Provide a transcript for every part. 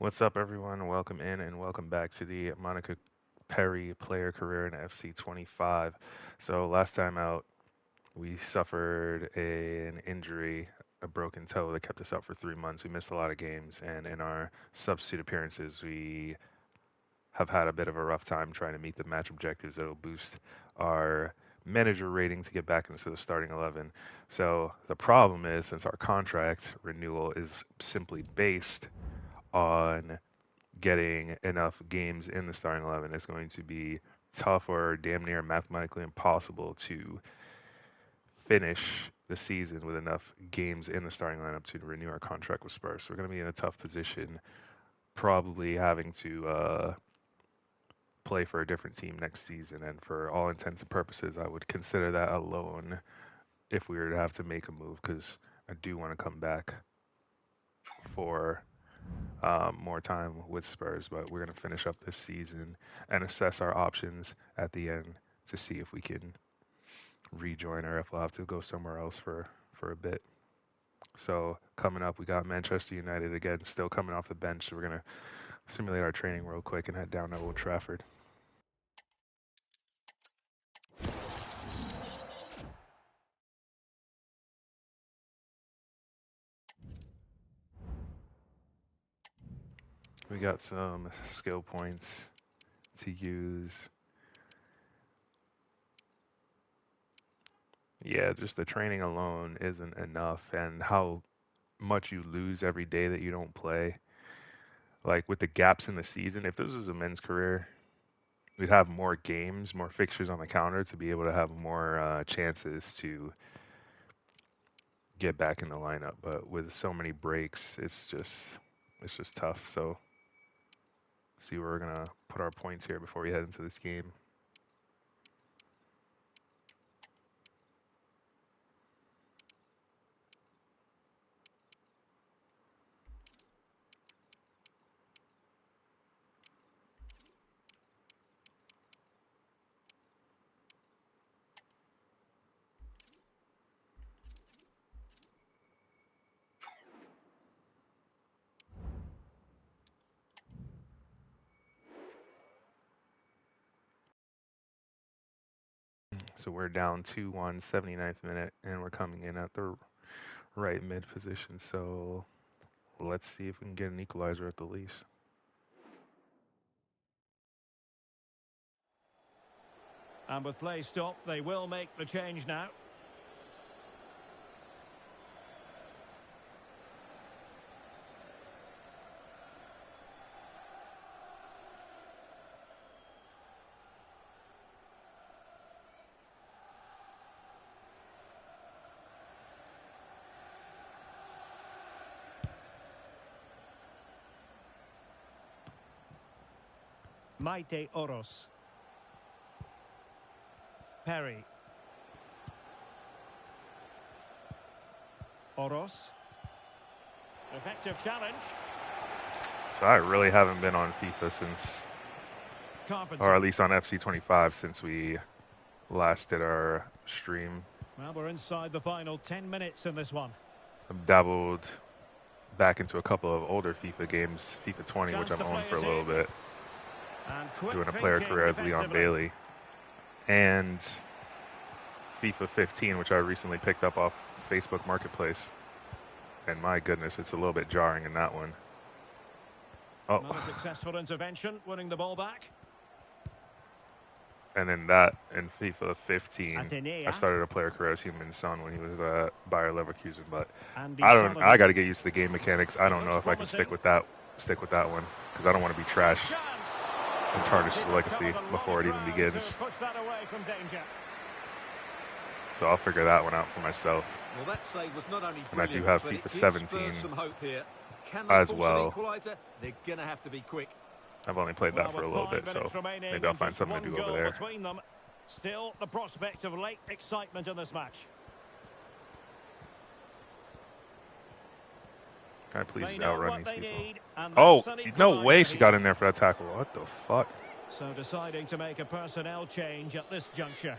What's up, everyone? Welcome in and welcome back to the Monica Perry player career in FC 25. So, last time out, we suffered an injury, a broken toe that kept us out for 3 months. We missed a lot of games, and in our substitute appearances, we have had a bit of a rough time trying to meet the match objectives that'll boost our manager rating to get back into the starting 11. So, the problem is, since our contract renewal is simply based on getting enough games in the starting 11, it's going to be tough or damn near mathematically impossible to finish the season with enough games in the starting lineup to renew our contract with Spurs. So we're going to be in a tough position, probably having to play for a different team next season. And for all intents and purposes, I would consider that a loan if we were to have to make a move because I do want to come back for more time with Spurs, but we're going to finish up this season and assess our options at the end to see if we can rejoin or if we'll have to go somewhere else for a bit. So coming up, we got Manchester United again, still coming off the bench. So we're going to simulate our training real quick and head down to Old Trafford. We got some skill points to use. Yeah, just the training alone isn't enough, and how much you lose every day that you don't play. Like with the gaps in the season, if this was a men's career, we'd have more games, more fixtures on the counter to be able to have more chances to get back in the lineup. But with so many breaks, it's just tough. So see where we're gonna put our points here before we head into this game. So we're down 2-1, 79th minute, and we're coming in at the right mid position. So let's see if we can get an equalizer at the least. And with play stopped, they will make the change now. Maite Oros. Perry. Oros. Effective challenge. So I really haven't been on FIFA since, Carpenter. or at least on FC 25 since we last did our stream. Well, we're inside the final 10 minutes in this one. I've dabbled back into a couple of older FIFA games, FIFA 20, which I've owned for a little bit, doing a player career as Leon Bailey, and FIFA 15, which I recently picked up off Facebook Marketplace. And my goodness, it's a little bit jarring in that one. Oh. Another successful intervention, winning the ball back. And in FIFA 15, I started a player career as Heung-min Son when he was at Bayer Leverkusen. But I got to get used to the game mechanics. I don't know if I can stick with that one because I don't want to be trash and tarnish his legacy before it even begins. So I'll figure that one out for myself. Well, that save was not only and I do have FIFA 17 as well. They're going to have to be quick. I've only played that for a little bit, so maybe I'll find something to do over there. Still, the prospect of late excitement in this match. Can I please outrun these people? Oh, no way she got in there for that tackle. What the fuck? So deciding to make a personnel change at this juncture.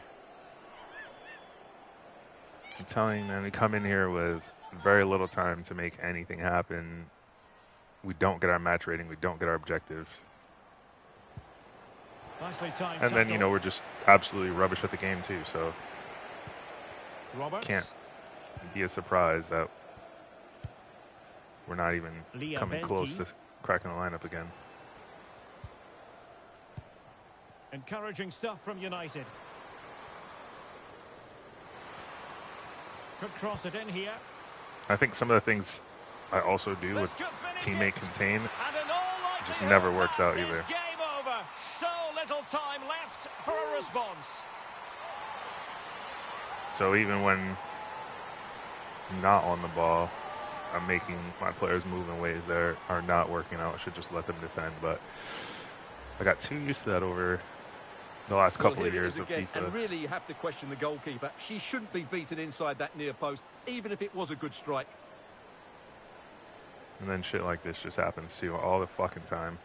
I'm telling you, man, we come in here with very little time to make anything happen. we don't get our match rating, we don't get our objectives. Nicely timed And then, tackle. we're just absolutely rubbish at the game too, so Roberts. can't be a surprise that we're not even coming close to cracking the lineup again. Encouraging stuff from United. Could cross it in here. I think some of the things I also do with teammate contain just never works out either. Game over. So little time left for a response. So even when not on the ball, I'm making my players move in ways that are not working out. I should just let them defend, but I got too used to that over the last couple of years of FIFA. And really, you have to question the goalkeeper. She shouldn't be beaten inside that near post, even if it was a good strike. And then shit like this just happens to you all the fucking time.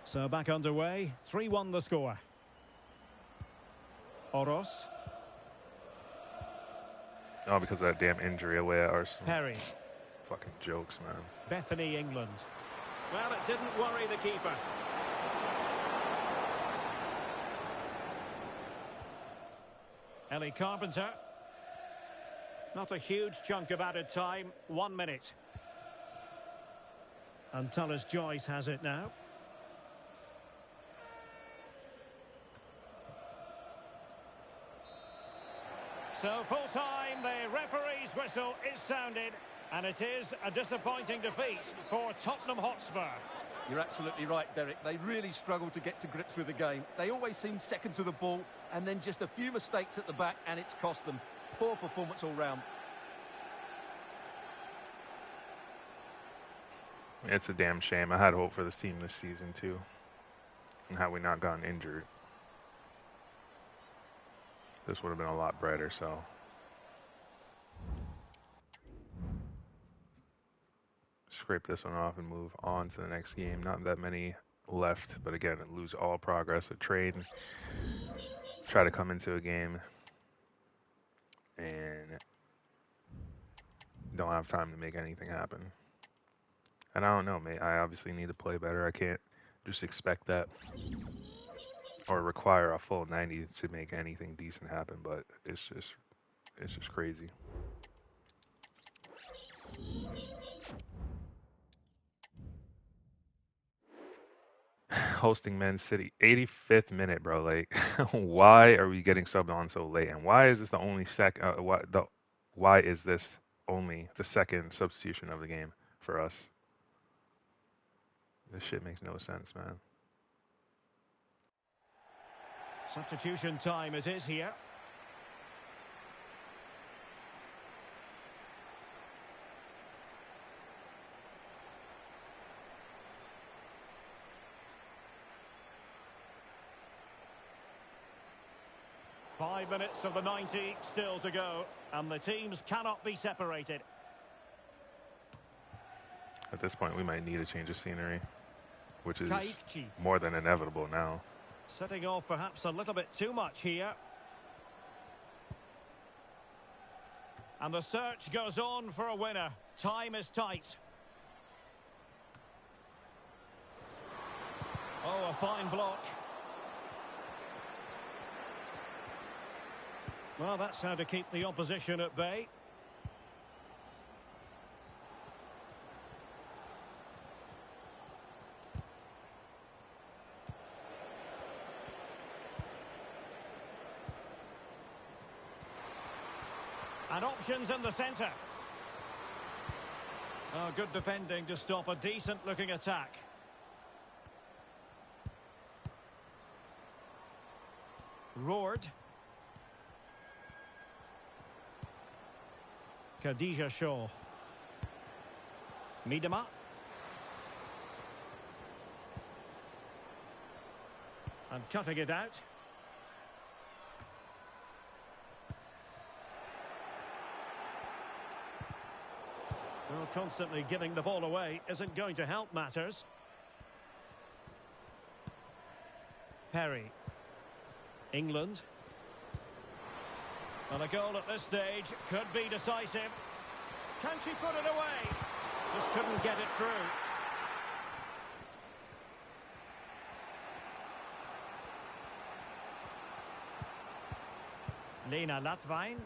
So back underway. 3-1 the score. Oros. Oh, because of that damn injury away at Arsenal. Perry. Fucking jokes, man. Bethany, England. Well, it didn't worry the keeper. Ellie Carpenter. Not a huge chunk of added time. 1 minute. And Tullis Joyce has it now. So full time, the referee's whistle is sounded, and it is a disappointing defeat for Tottenham Hotspur. You're absolutely right, Derek. They really struggle to get to grips with the game. They always seem second to the ball, and then just a few mistakes at the back, and it's cost them. Poor performance all round. It's a damn shame. I had hope for this team this season, too. And had we not gotten injured, this would have been a lot brighter, so. Scrape this one off and move on to the next game. Not that many left, but again, lose all progress. A trade, try to come into a game, and don't have time to make anything happen. And I don't know, mate. I obviously need to play better. I can't just expect that or require a full 90 to make anything decent happen, but it's just crazy. Hosting Man City, 85th minute, bro. Like, why are we getting subbed on so late? And why is this the only why is this only the second substitution of the game for us? This shit makes no sense, man. Substitution time it is here. Five minutes of the 90 still to go, and the teams cannot be separated. At this point, we might need a change of scenery, which is Kaikchi. more than inevitable now. Setting off perhaps a little bit too much here. And the search goes on for a winner. Time is tight. Oh, a fine block. Well, that's how to keep the opposition at bay. And options in the centre. Oh, good defending to stop a decent-looking attack. Roared. Khadija Shaw. Miedema. And cutting it out. Well, constantly giving the ball away isn't going to help matters. Perry. England. And a goal at this stage could be decisive. Can she put it away? Just couldn't get it through. Lena Latvain.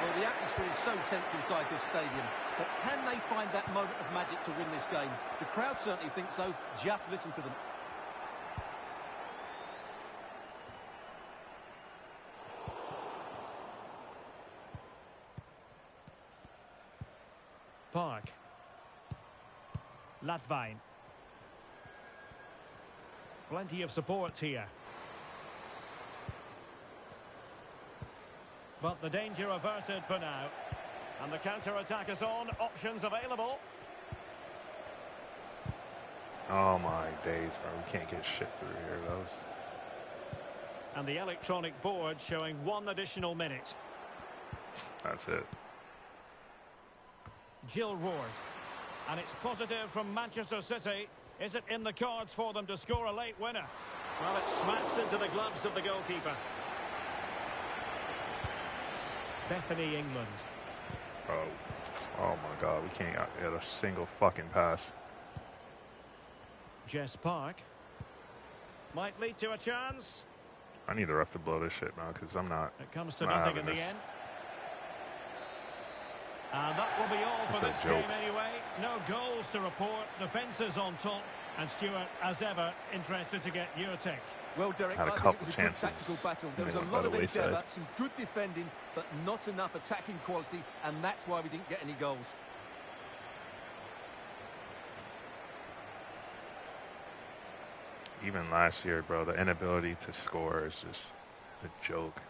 Well, the atmosphere is so tense inside this stadium, but can they find that moment of magic to win this game? The crowd certainly think so. Just listen to them. Park. Latvain. Plenty of support here. But the danger averted for now. And the counter-attack is on. Options available. Oh my days, bro. We can't get shit through here. And the electronic board showing 1 additional minute. That's it. Jill Ward. And it's positive from Manchester City. Is it in the cards for them to score a late winner? Well, it smacks into the gloves of the goalkeeper. Bethany, England. Oh my God. We can't get a single fucking pass. Jess Park. Might lead to a chance. I need the ref to blow this shit now because I'm not. It comes to nothing in the end. And that will be all for this game anyway. No goals to report. Defences on top. And Stuart, as ever, interested to get your take. Well, Derek, had a I think couple it was a chances. good tactical battle. There was a lot of endeavour, some good defending, but not enough attacking quality, and that's why we didn't get any goals. Even last year, bro, the inability to score is just a joke.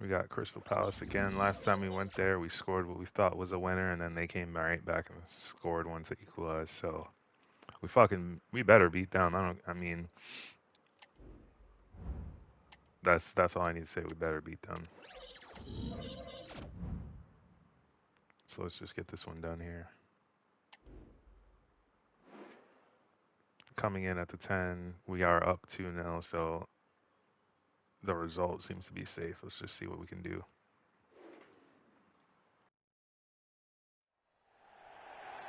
We got Crystal Palace again. Last time we went there, we scored what we thought was a winner, and then they came right back and scored one to equalize. So we better beat them. I mean, that's all I need to say. We better beat them. So let's just get this one done here. Coming in at the 10, we are up 2-0, so the result seems to be safe. Let's just see what we can do.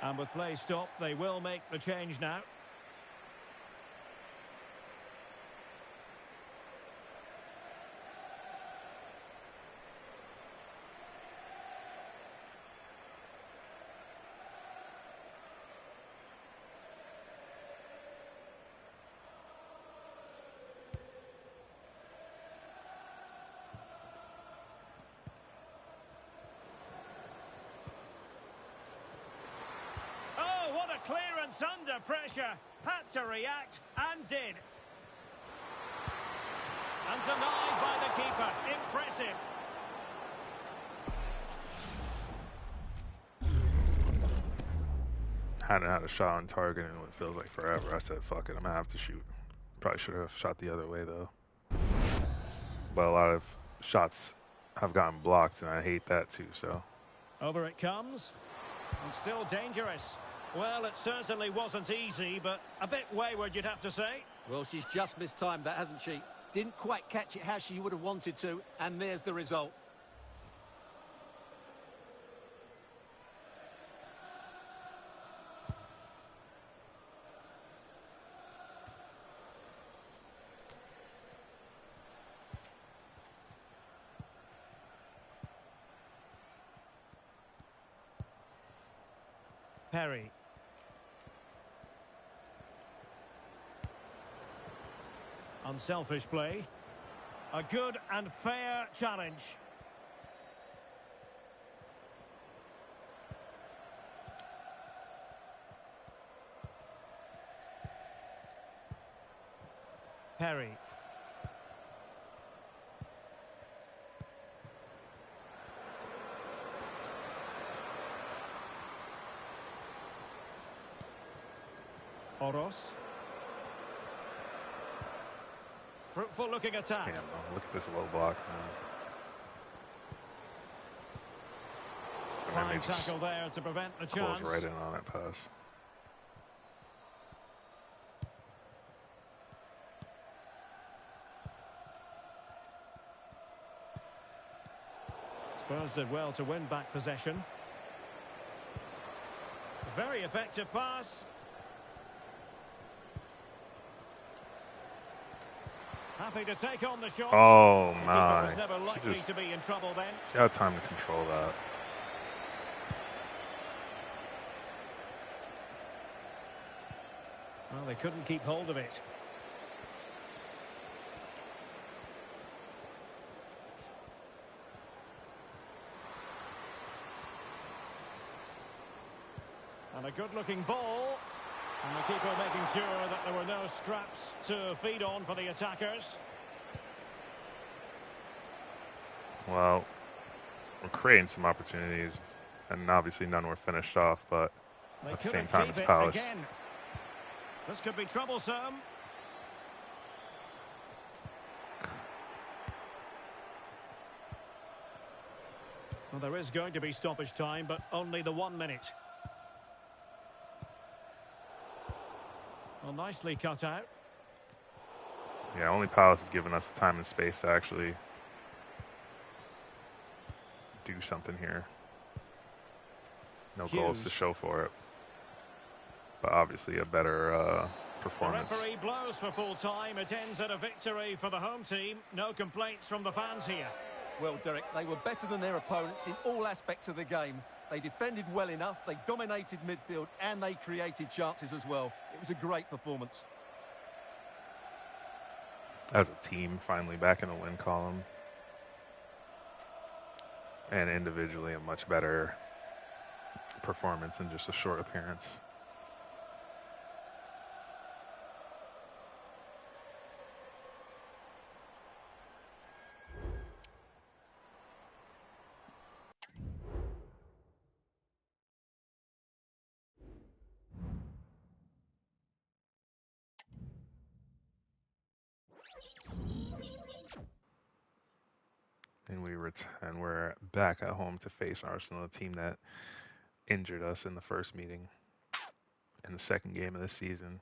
And with play stopped, they will make the change now. Clearance under pressure, had to react and did. And denied by the keeper. Impressive. Hadn't had a shot on target in what feels like forever. I said, fuck it, I'm gonna have to shoot. Probably should have shot the other way though. But a lot of shots have gotten blocked, and I hate that too. So over it comes, and still dangerous. Well, it certainly wasn't easy, but a bit wayward, you'd have to say. Well, she's just mistimed that, hasn't she? Didn't quite catch it how she would have wanted to, and there's the result. Perry. Unselfish play. A good and fair challenge. Perry. Oros. Fruitful looking attack. Damn, look at this low block, man. And then Fine they just tackle there to prevent the close chance. right in on that pass. Spurs did well to win back possession. Very effective pass. Happy to take on the shot. Oh The keeper my! was never likely Just to be in trouble then. she had time to control that. Well, they couldn't keep hold of it. And a good-looking ball. And the keeper making sure that there were no scraps to feed on for the attackers. Well, we're creating some opportunities, and obviously none were finished off. But They at the same couldn't time, keep it's it Palace. again. This could be troublesome. Well, there is going to be stoppage time, but only the 1 minute. Well, nicely cut out. Yeah, only Palace has given us the time and space to actually do something here. No goals to Hughes. show for it, but obviously a better The performance. referee blows for full time. It ends at a victory for the home team. No complaints from the fans here. Well, Derek, they were better than their opponents in all aspects of the game. They defended well enough, they dominated midfield, and they created chances as well. It was a great performance. As a team, finally back in the win column, and individually a much better performance in just a short appearance. And we're back at home to face Arsenal, a team that injured us in the first meeting in the second game of the season.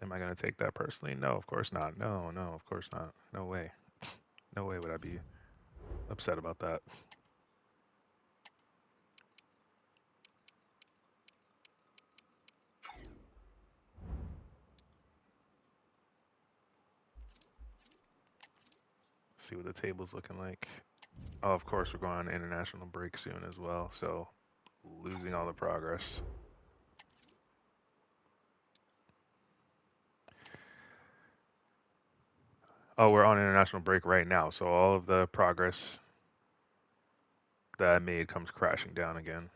Am I going to take that personally? No, of course not. No, of course not. No way. No way would I be upset about that. See what the table's looking like. Oh, of course, we're going on international break soon as well, so losing all the progress. Oh, we're on international break right now, so all of the progress that I made comes crashing down again.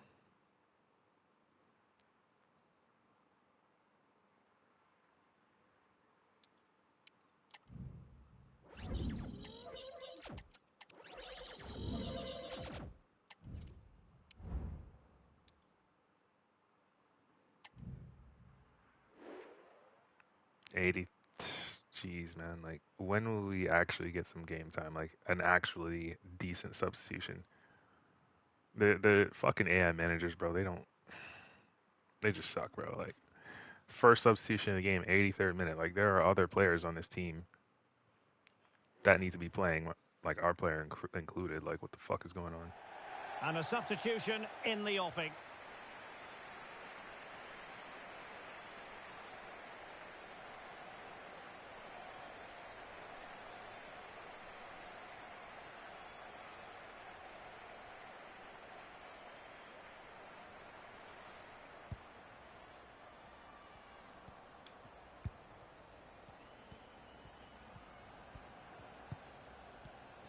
Jeez, man. Like, when will we actually get some game time? Like, an actually decent substitution? The fucking AI managers, bro, they just suck, bro. Like, first substitution of the game, 83rd minute. Like, there are other players on this team that need to be playing, like our player included. Like, what the fuck is going on? And a substitution in the offing.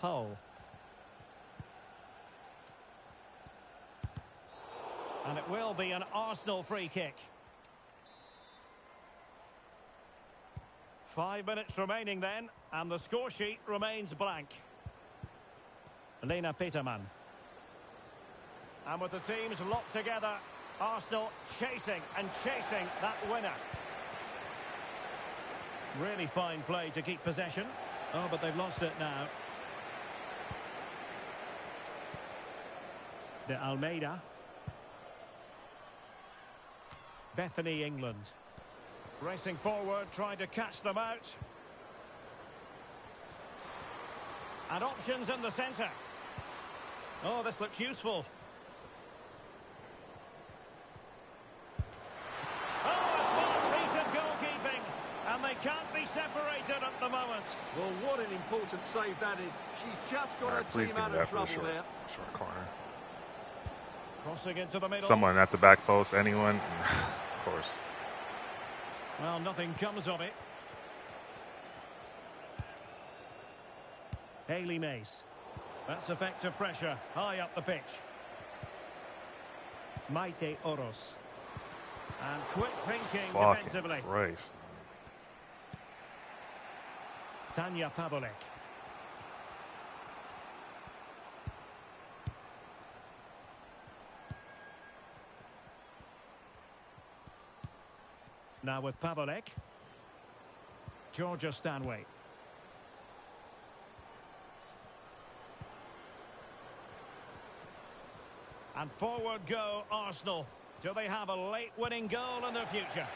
Hull. And it will be an Arsenal free kick. 5 minutes remaining then, and the score sheet remains blank. Lena Peterman. And with the teams locked together, Arsenal chasing and chasing that winner. Really fine play to keep possession. Oh, but they've lost it now. De Almeida. Bethany, England. Racing forward, trying to catch them out. And options in the centre. Oh, this looks useful. Oh, a smart piece of goalkeeping. And they can't be separated at the moment. Well, what an important save that is. She's just got her Please team give out me of that for the trouble there. short corner. Crossing into the middle. Someone at the back post, anyone? Of course. Well, nothing comes of it. Hayley Mace. That's effective pressure. High up the pitch. Maite Oros. And quick thinking defensively. Christ. Tanya Pavlik. Now with Pavlik. Georgia Stanway. And forward go Arsenal. Do they have a late winning goal in their future?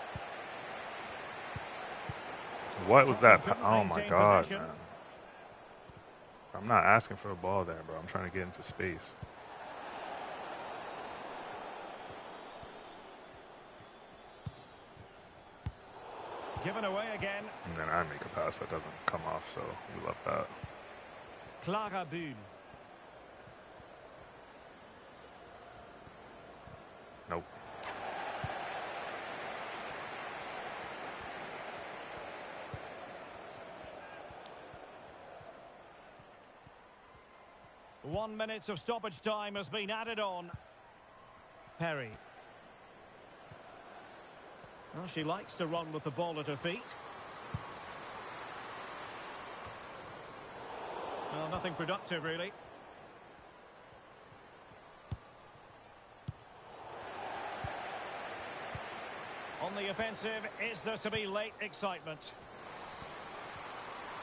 What was that? Couldn't Oh my maintain God, possession. man. I'm not asking for a ball there, bro. I'm trying to get into space. Given away again. And then I make a pass that doesn't come off, so we love that. Clara Boone. Nope. One minute of stoppage time has been added on. Perry. Well, she likes to run with the ball at her feet. Well, nothing productive, really. On the offensive, is there to be late excitement?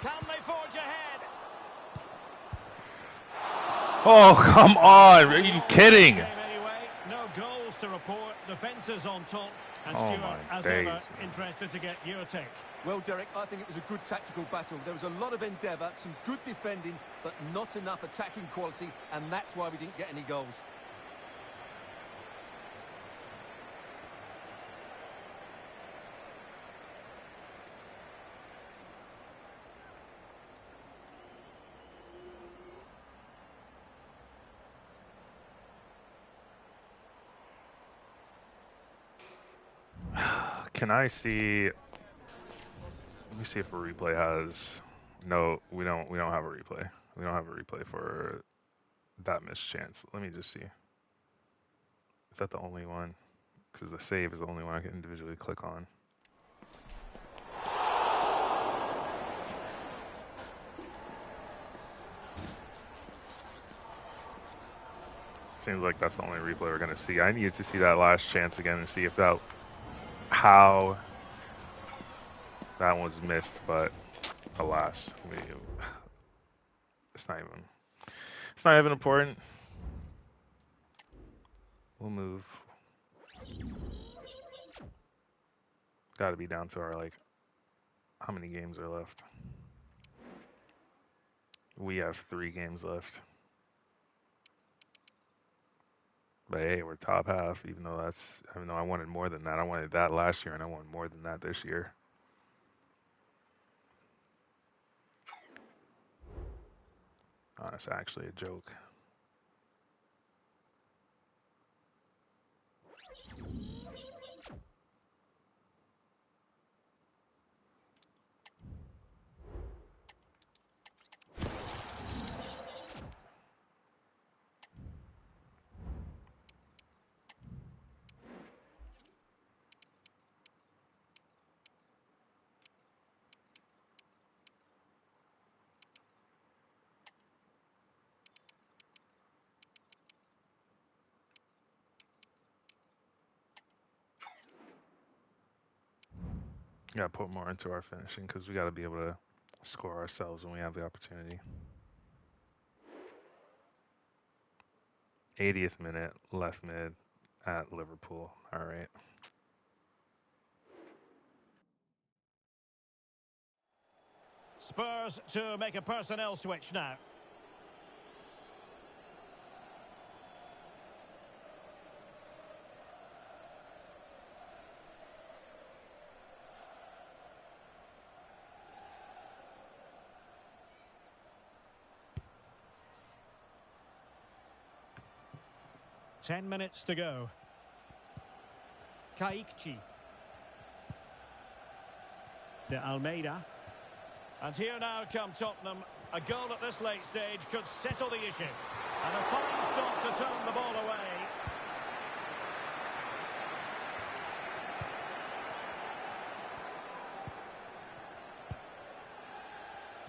Can they forge ahead? Oh, come on. Are you kidding? Anyway, no goals to report. Defences on top. And Oh, Stuart, my as days, ever, man. interested to get your take. Well, Derek, I think it was a good tactical battle. There was a lot of endeavour, some good defending, but not enough attacking quality, and that's why we didn't get any goals. Can I see? Let me see if a replay has. No, we don't. We don't have a replay. We don't have a replay for that missed chance. Let me just see. Is that the only one? Because the save is the only one I can individually click on. Seems like that's the only replay we're gonna see. I needed to see that last chance again and see if that how that was missed, but alas, it's not even important. We'll move. Got to be down to our like how many games are left? We have 3 games left. But hey, we're top half, even though I wanted more than that. I wanted that last year and I want more than that this year. Oh, that's actually a joke. Got to put more into our finishing because we got to be able to score ourselves when we have the opportunity. 80th minute, left mid at Liverpool. All right. Spurs to make a personnel switch now. Ten minutes to go. Kaikchi. De Almeida. And here now come Tottenham. A goal at this late stage could settle the issue. And a fine stop to turn the ball away.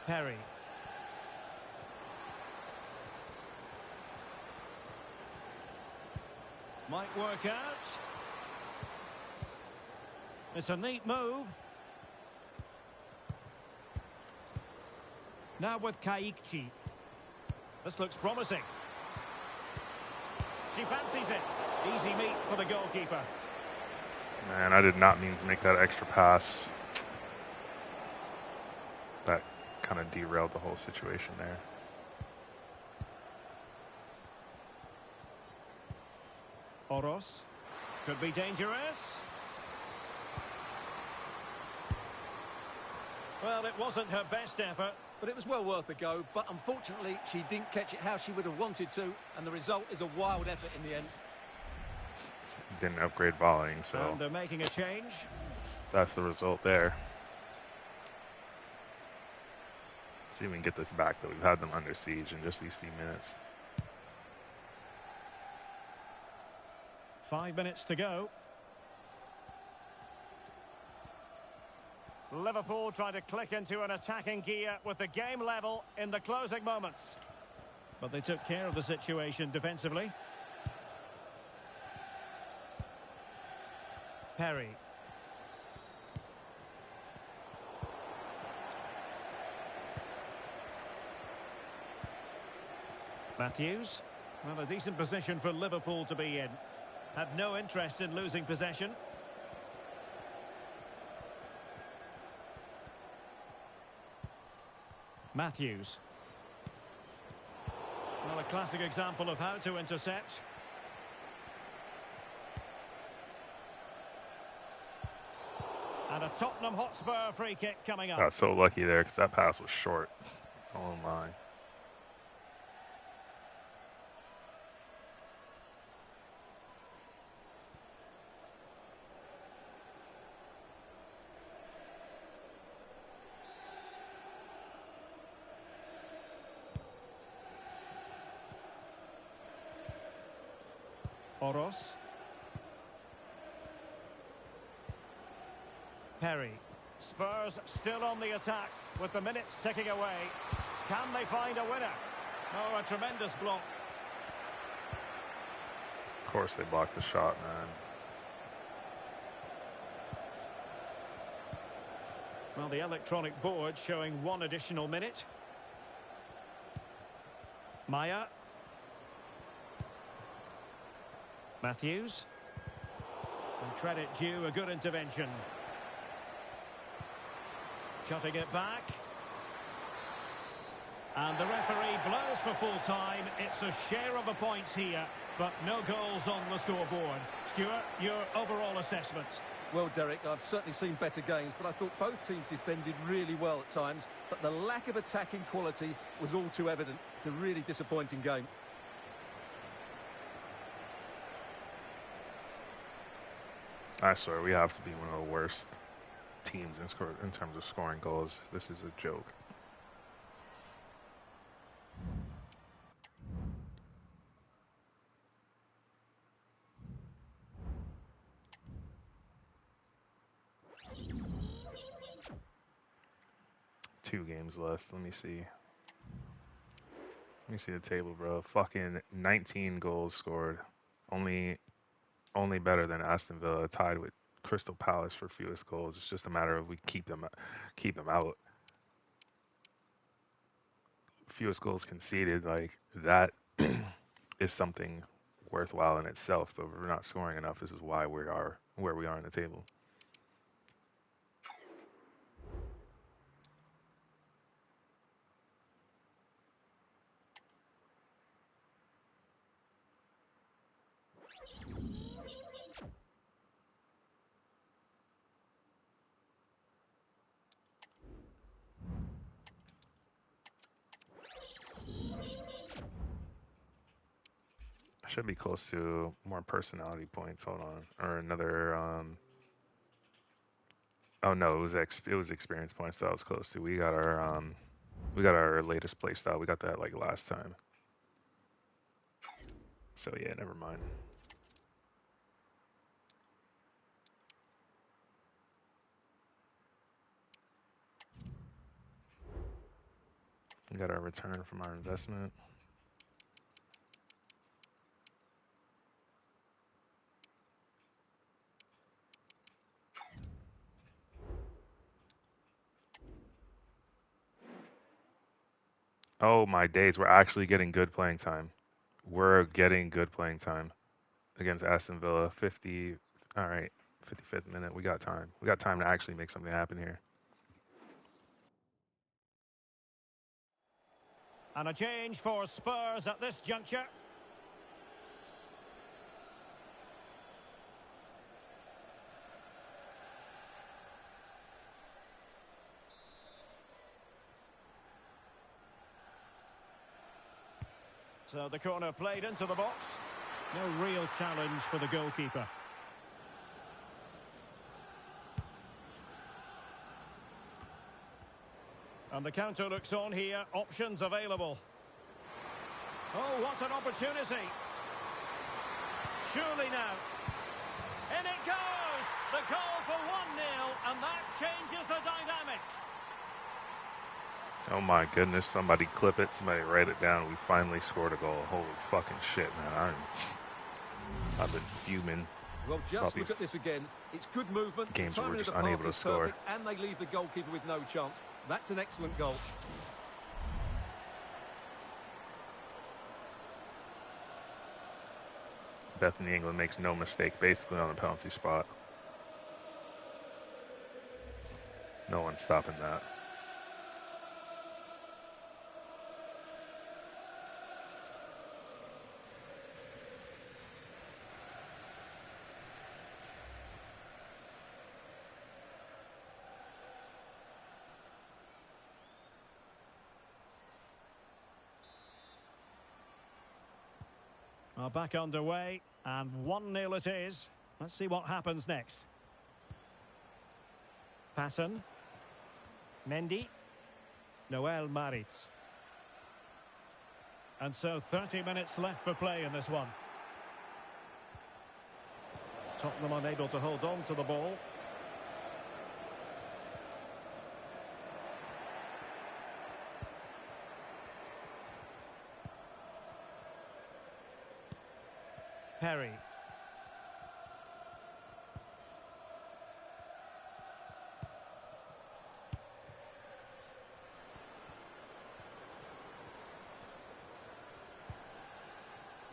Perry. Might work out. It's a neat move. Now with Kaikchi. This looks promising. She fancies it. Easy meat for the goalkeeper. Man, I did not mean to make that extra pass. That kind of derailed the whole situation there. Oros. Could be dangerous. Well, it wasn't her best effort. But it was well worth a go, but unfortunately she didn't catch it how she would have wanted to, and the result is a wild effort in the end. Didn't upgrade volleying, so And they're making a change. that's the result there. Let's see if we can get this back, though. We've had them under siege in just these few minutes. 5 minutes to go. Liverpool trying to click into an attacking gear with the game level in the closing moments. But they took care of the situation defensively. Perry. Matthews. Well, a decent position for Liverpool to be in. Had no interest in losing possession. Matthews. Well, a classic example of how to intercept. And a Tottenham Hotspur free kick coming up. Got so lucky there because that pass was short. Oh my. Oros. Perry. Spurs still on the attack with the minutes ticking away. Can they find a winner? Oh, a tremendous block. Of course they blocked the shot, man. Well, the electronic board showing one additional minute. Maya. Matthews. And credit due, a good intervention. Cutting it back. And the referee blows for full time. It's a share of the points here, but no goals on the scoreboard. Stuart, your overall assessment? Well, Derek, I've certainly seen better games, but I thought both teams defended really well at times, but the lack of attacking quality was all too evident. It's a really disappointing game. I swear, we have to be one of the worst teams in terms of scoring goals. This is a joke. Two games left. Let me see. Let me see the table, bro. Fucking 19 goals scored. Only better than Aston Villa, tied with Crystal Palace for fewest goals. It's just a matter of we keep them out. Fewest goals conceded, like that is something worthwhile in itself. But we're not scoring enough. This is why we are where we are in the table. Should be close to more personality points. Hold on, or another. Oh no, it was experience points that I was close to. We got our latest play style. We got that like last time. So yeah, never mind. We got our return from our investment. Oh my days, we're actually getting good playing time. We're getting good playing time against Aston Villa. 50. All right, 55th minute. We got time. We got time to actually make something happen here. And a change for Spurs at this juncture. So the corner played into the box. No real challenge for the goalkeeper. And the counter looks on here. Options available. Oh, what an opportunity. Surely now. In it goes! The goal for 1-0, and that changes the dynamic. Oh my goodness, somebody clip it, somebody write it down. We finally scored a goal. Holy fucking shit, man. I've been fuming. Well, just look at this again. It's good movement. Games the where we're timing just of the unable to pass is score. perfect, and they leave the goalkeeper with no chance. That's an excellent goal. Bethany England makes no mistake, basically on the penalty spot. No one's stopping that. Well, back underway, and 1-0 it is. Let's see what happens next. Passon. Mendy. Noel Maritz. And so 30 minutes left for play in this one. Tottenham unable to hold on to the ball. Perry.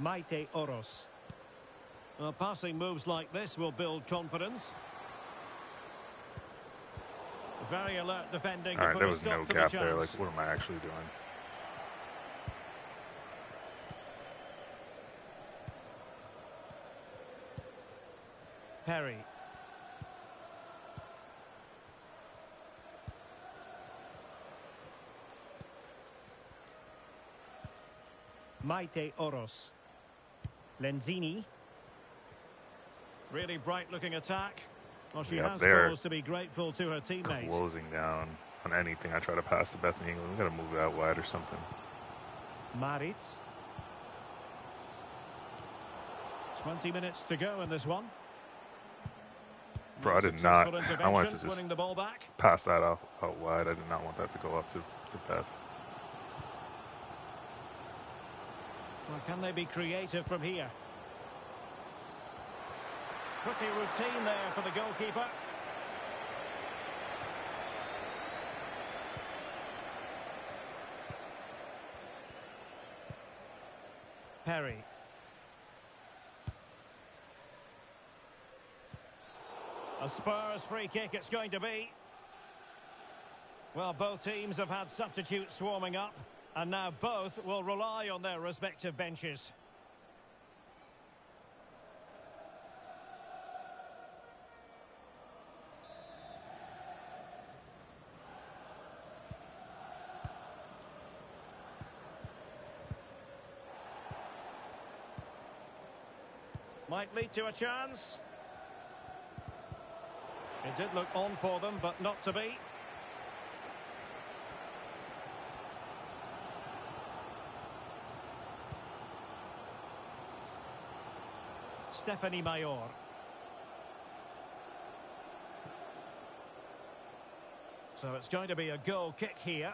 Maite Oros. Well, passing moves like this will build confidence. Very alert defending. All right, there was to put a no stop to the gap there. chance. Like, what am I actually doing? Perry. Maite Oros. Lenzini. Really bright-looking attack. Well, she has cause to be grateful to her teammates. Closing down on anything I try to pass to Bethany England. We got to move that wide or something. Maritz. 20 minutes to go in this one. Bro, I did not. I wanted to just winning the ball back. pass that out wide. I did not want that to go up to Beth. Well, can they be creative from here? Pretty routine there for the goalkeeper. Perry. A Spurs free kick it's going to be. Well, both teams have had substitutes warming up, and now both will rely on their respective benches. Might lead to a chance. It did look on for them, but not to be. Stephanie Mayor. So it's going to be a goal kick here.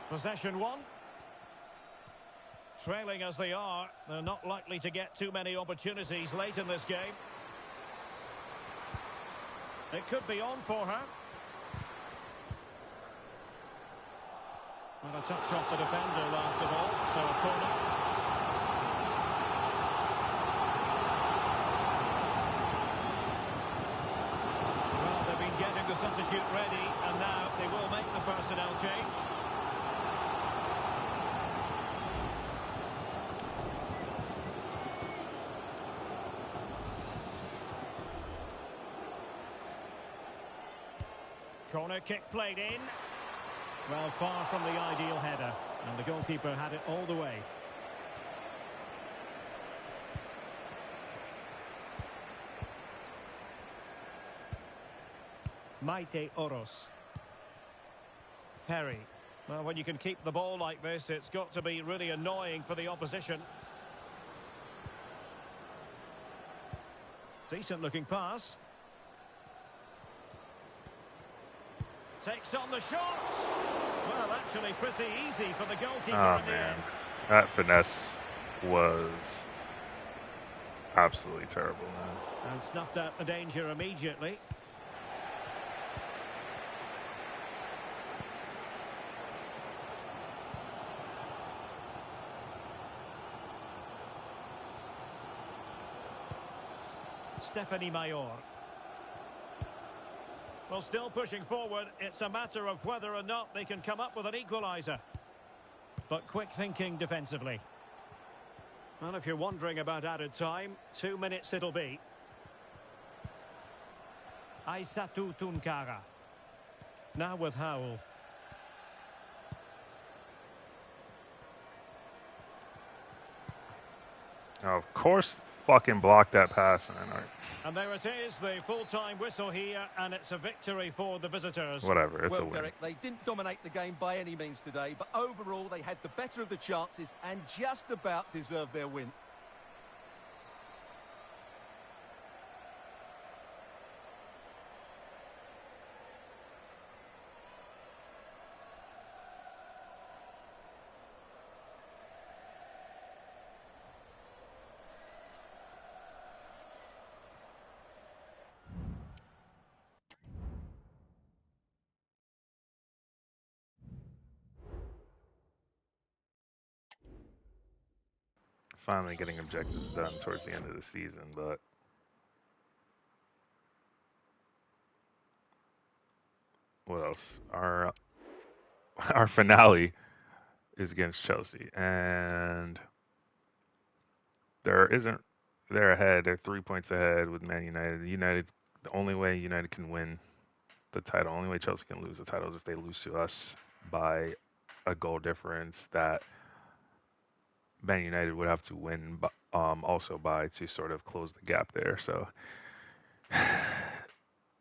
Possession one. Trailing as they are, they're not likely to get too many opportunities late in this game. It could be on for her. And a touch off the defender last of all, so a corner. Well, they've been getting the substitute ready, and now they will make the personnel change. Corner kick played in. Well, far from the ideal header. And the goalkeeper had it all the way. Maite Oros. Perry. Well, when you can keep the ball like this, it's got to be really annoying for the opposition. Decent looking pass. Takes on the shot. Well, actually pretty easy for the goalkeeper. Oh, man. That finesse was absolutely terrible, man. And snuffed out the danger immediately. Stephanie Mayor. Well, still pushing forward. It's a matter of whether or not they can come up with an equaliser. But quick thinking defensively. Well, if you're wondering about added time, 2 minutes it'll be. Aissatou Tunkara. Now with Howell. Of course, fucking block that pass, man. And there it is, the full-time whistle here, and it's a victory for the visitors. Whatever, it's well, a win. Derek, they didn't dominate the game by any means today, but overall they had the better of the chances and just about deserved their win. Finally getting objectives done towards the end of the season, but what else? Our finale is against Chelsea, and they're ahead. They're 3 points ahead with Man United. The only way United can win the title, only way Chelsea can lose the title is if they lose to us by a goal difference that Man United would have to win also by to sort of close the gap there. So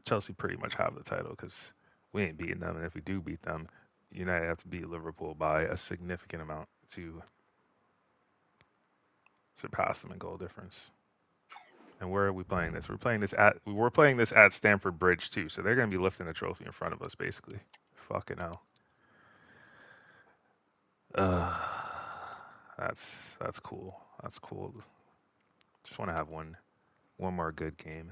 Chelsea pretty much have the title because We ain't beating them, and if we do beat them, United have to beat Liverpool by a significant amount to surpass them in goal difference. And where are we playing this? We're playing this at Stamford Bridge too, so they're gonna be lifting the trophy in front of us, basically. Fucking hell. Uh, that's that's cool. That's cool. Just want to have one more good game.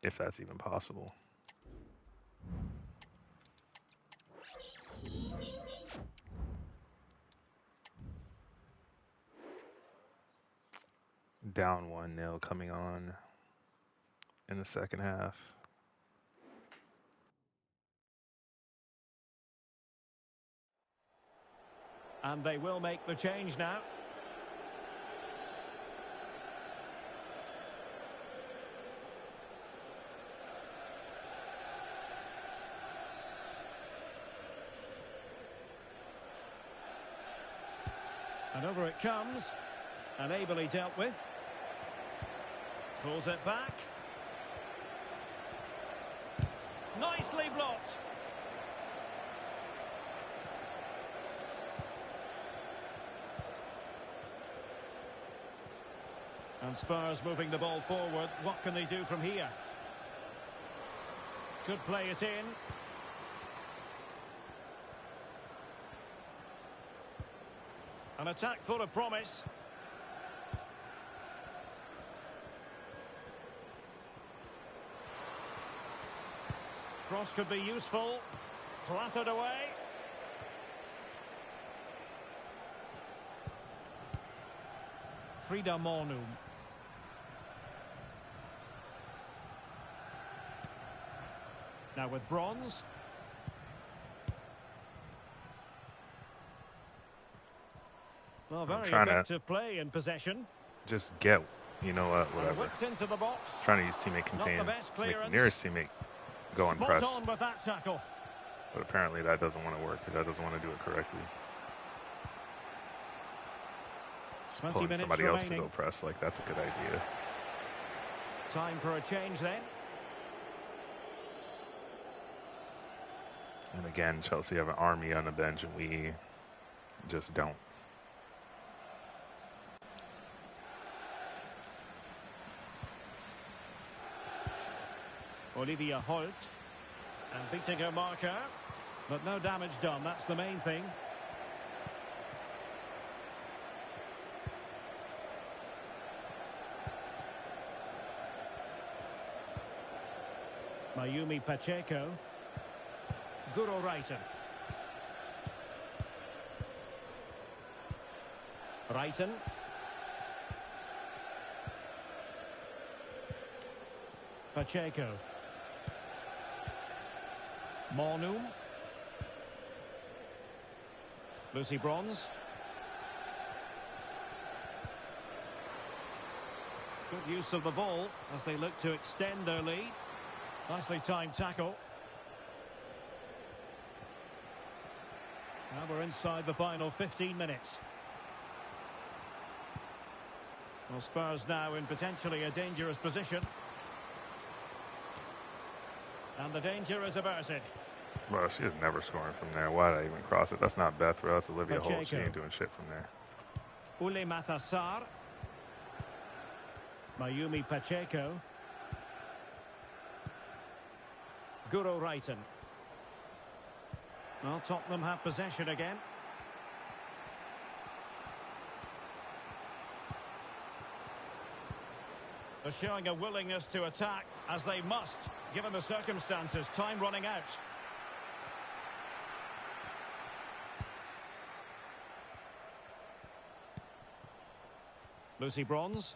If that's even possible. Down 1-0 coming on in the second half. And they will make the change now. And over it comes. And ably dealt with. Pulls it back. Nicely blocked. And Spurs moving the ball forward. What can they do from here? Could play it in. An attack full of promise. Cross could be useful. Clattered away. Frida Mornum. Now with Bronze. Well, very effective play in possession. Just get, you know what, whatever. Whipped into the box. Trying to use teammate contain, make nearest teammate go and press. On with that tackle. But apparently that doesn't want to work, because that doesn't want to do it correctly. Pulling somebody else to go press, like, that's a good idea. Time for a change then. And again, Chelsea have an army on the bench, and we just don't. Olivia Holt. And beating her marker. But no damage done, that's the main thing. Mayumi Pacheco. Guro Reiten. Reiten. Pacheco. Mornum. Lucy Bronze. Good use of the ball as they look to extend their lead. Nicely timed tackle. Now we're inside the final 15 minutes. Well, Spurs now in potentially a dangerous position. And the danger is averted. Well, she is never scoring from there. Why did I even cross it? That's not Bethra. That's Olivia Holt. She ain't doing shit from there. Ule Matassar. Mayumi Pacheco. Guro Reiten. Well, Tottenham have possession again. They're showing a willingness to attack, as they must, given the circumstances. Time running out. Lucy Bronze.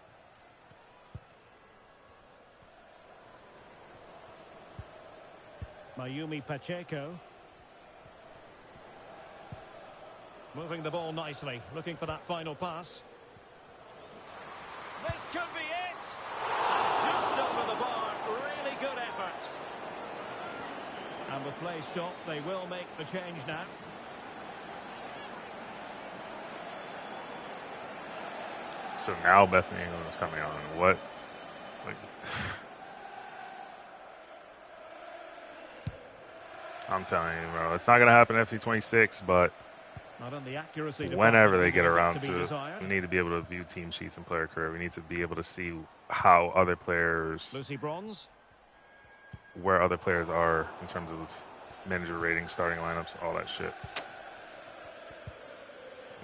Mayumi Pacheco. Moving the ball nicely, looking for that final pass. This could be it! Just over the bar, really good effort. And with play stopped, they will make the change now. So now Bethany England is coming on. What? Like, I'm telling you, bro. It's not going to happen in FC26, but Not on the accuracy whenever department, they leaving get a bit around to be to it, desired. we need to be able to view team sheets and player career. We need to be able to see how other players, Lucy Bronze. where other players are in terms of manager ratings, starting lineups, all that shit.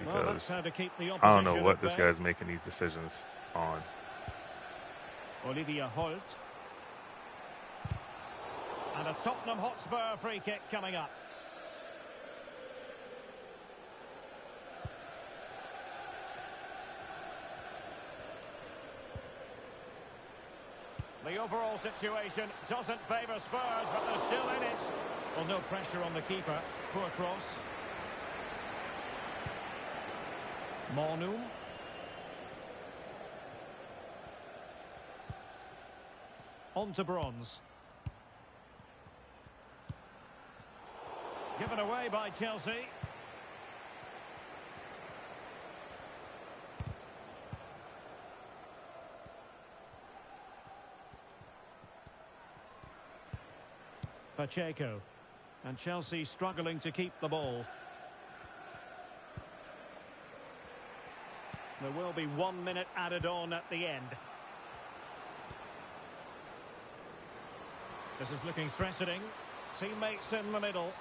Well, Because that's how to keep the I don't know opposition what at this bay. guy's making these decisions on. Olivia Holt. And a Tottenham Hotspur free kick coming up. The overall situation doesn't favour Spurs, but they're still in it. Well, no pressure on the keeper. Poor cross. Mornum. On to Bronze. Given away by Chelsea. Pacheco. And Chelsea struggling to keep the ball. There will be 1 minute added on at the end. This is looking threatening. Teammates in the middle.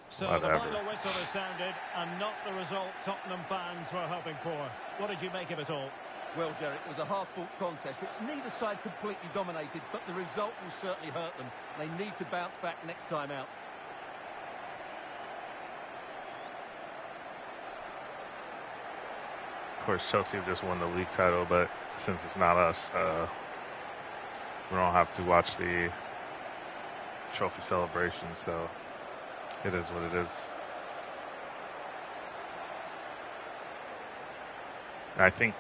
So Whatever. the final whistle has sounded, and not the result Tottenham fans were hoping for. What did you make of it all? Well, Derek, it was a hard-fought contest, which neither side completely dominated, but the result will certainly hurt them. They need to bounce back next time out. Of course, Chelsea have just won the league title, but since it's not us, we don't have to watch the trophy celebration, so it is what it is. And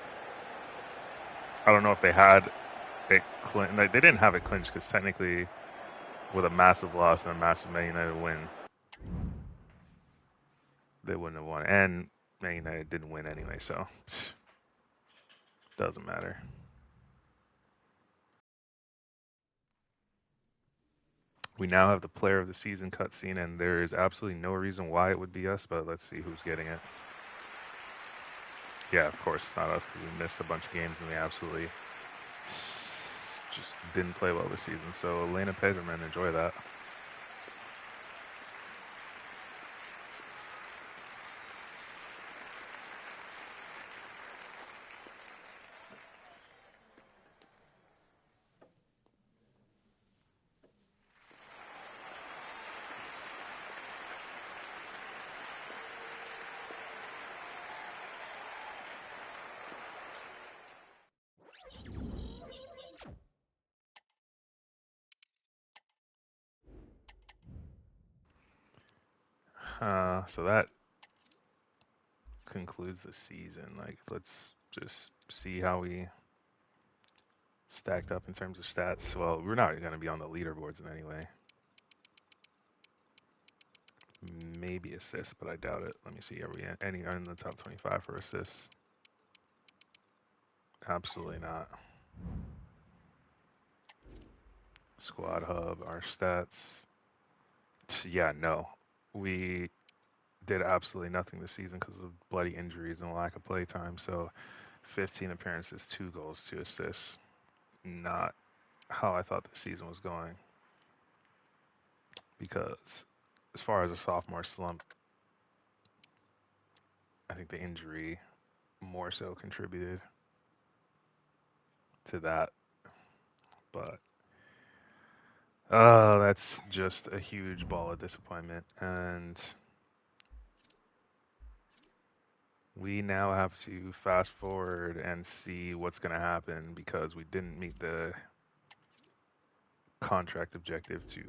I don't know if they had it clinched. They didn't have it clinched because technically, with a massive loss and a massive Man United win, they wouldn't have won. And Man United didn't win anyway, so doesn't matter. We now have the player of the season cutscene, and there is absolutely no reason why it would be us, but let's see who's getting it. Yeah, of course, it's not us because we missed a bunch of games and we absolutely just didn't play well this season. So, Elena Pederman, enjoy that. So that concludes the season. Like, let's just see how we stacked up in terms of stats. Well, we're not going to be on the leaderboards in any way. Maybe assists, but I doubt it. Let me see. Are we in the top 25 for assists? Absolutely not. Squad hub, our stats. Yeah, no. We did absolutely nothing this season because of bloody injuries and lack of play time. So 15 appearances, 2 goals, 2 assists. Not how I thought the season was going. Because as far as a sophomore slump, I think the injury more so contributed to that. But that's just a huge ball of disappointment. And we now have to fast forward and see what's going to happen because we didn't meet the contract objective to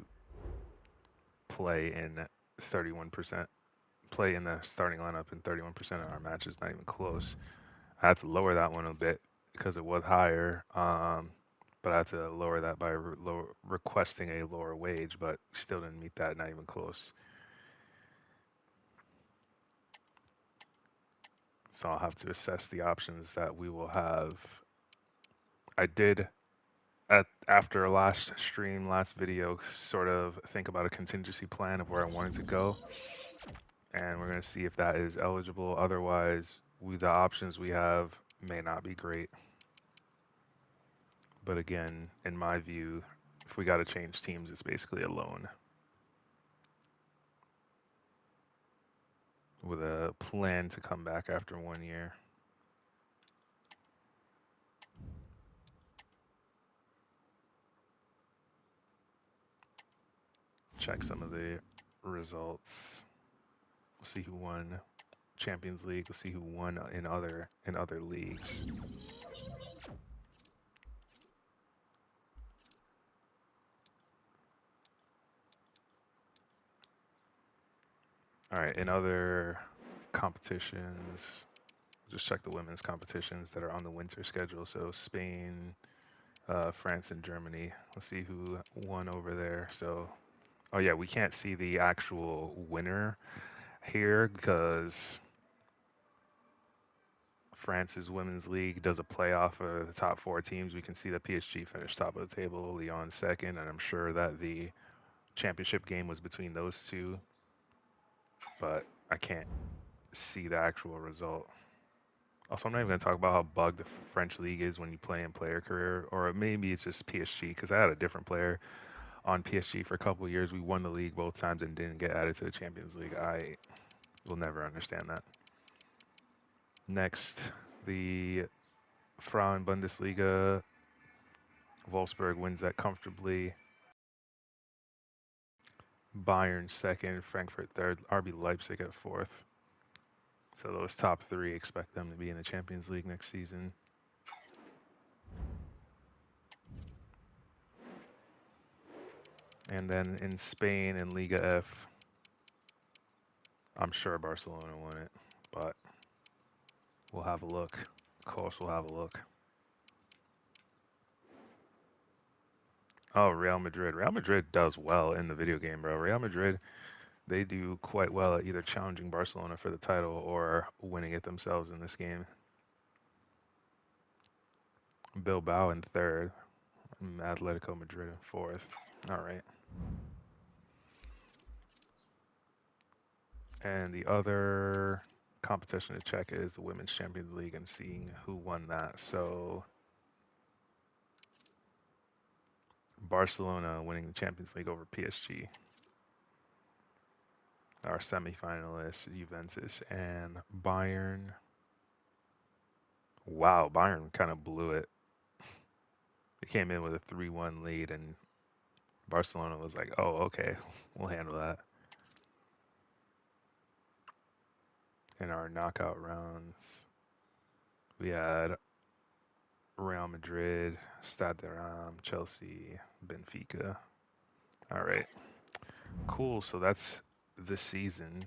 play in 31%, play in the starting lineup in 31% of our matches, not even close. I had to lower that one a bit because it was higher, but I had to lower that by requesting a lower wage, but still didn't meet that, not even close. So I'll have to assess the options that we will have. I did after last stream, last video, sort of think about a contingency plan of where I wanted to go, and we're gonna see if that is eligible. Otherwise, the options we have may not be great. But again, in my view, if we got to change teams, it's basically a loan with a plan to come back after 1 year. Check some of the results. We'll see who won Champions League. We'll see who won in other leagues. All right, in other competitions, just check the women's competitions that are on the winter schedule. So Spain, France, and Germany. Let's see who won over there. So, oh yeah, we can't see the actual winner here because France's women's league does a playoff of the top 4 teams. We can see that PSG finished top of the table, Lyon second, and I'm sure that the championship game was between those two, but I can't see the actual result. Also, I'm not even going to talk about how bugged the French league is when you play in player career, or maybe it's just PSG because I had a different player on PSG for a couple of years. We won the league both times and didn't get added to the Champions League. I will never understand that. Next, the Frauen Bundesliga. Wolfsburg wins that comfortably. Bayern second, Frankfurt third, RB Leipzig at fourth. So those top 3 expect them to be in the Champions League next season. And then in Spain in Liga F, I'm sure Barcelona won it, but we'll have a look. Of course, we'll have a look. Oh, Real Madrid. Real Madrid does well in the video game, bro. Real Madrid, they do quite well at either challenging Barcelona for the title or winning it themselves in this game. Bilbao in third, Atletico Madrid in fourth. All right. And the other competition to check is the Women's Champions League and seeing who won that. So Barcelona winning the Champions League over PSG. Our semifinalists, Juventus and Bayern. Wow, Bayern kind of blew it. They came in with a 3-1 lead, and Barcelona was like, oh, okay, we'll handle that. In our knockout rounds, we had Real Madrid, Stade de Reims, Chelsea, Benfica. All right, cool. So that's this season.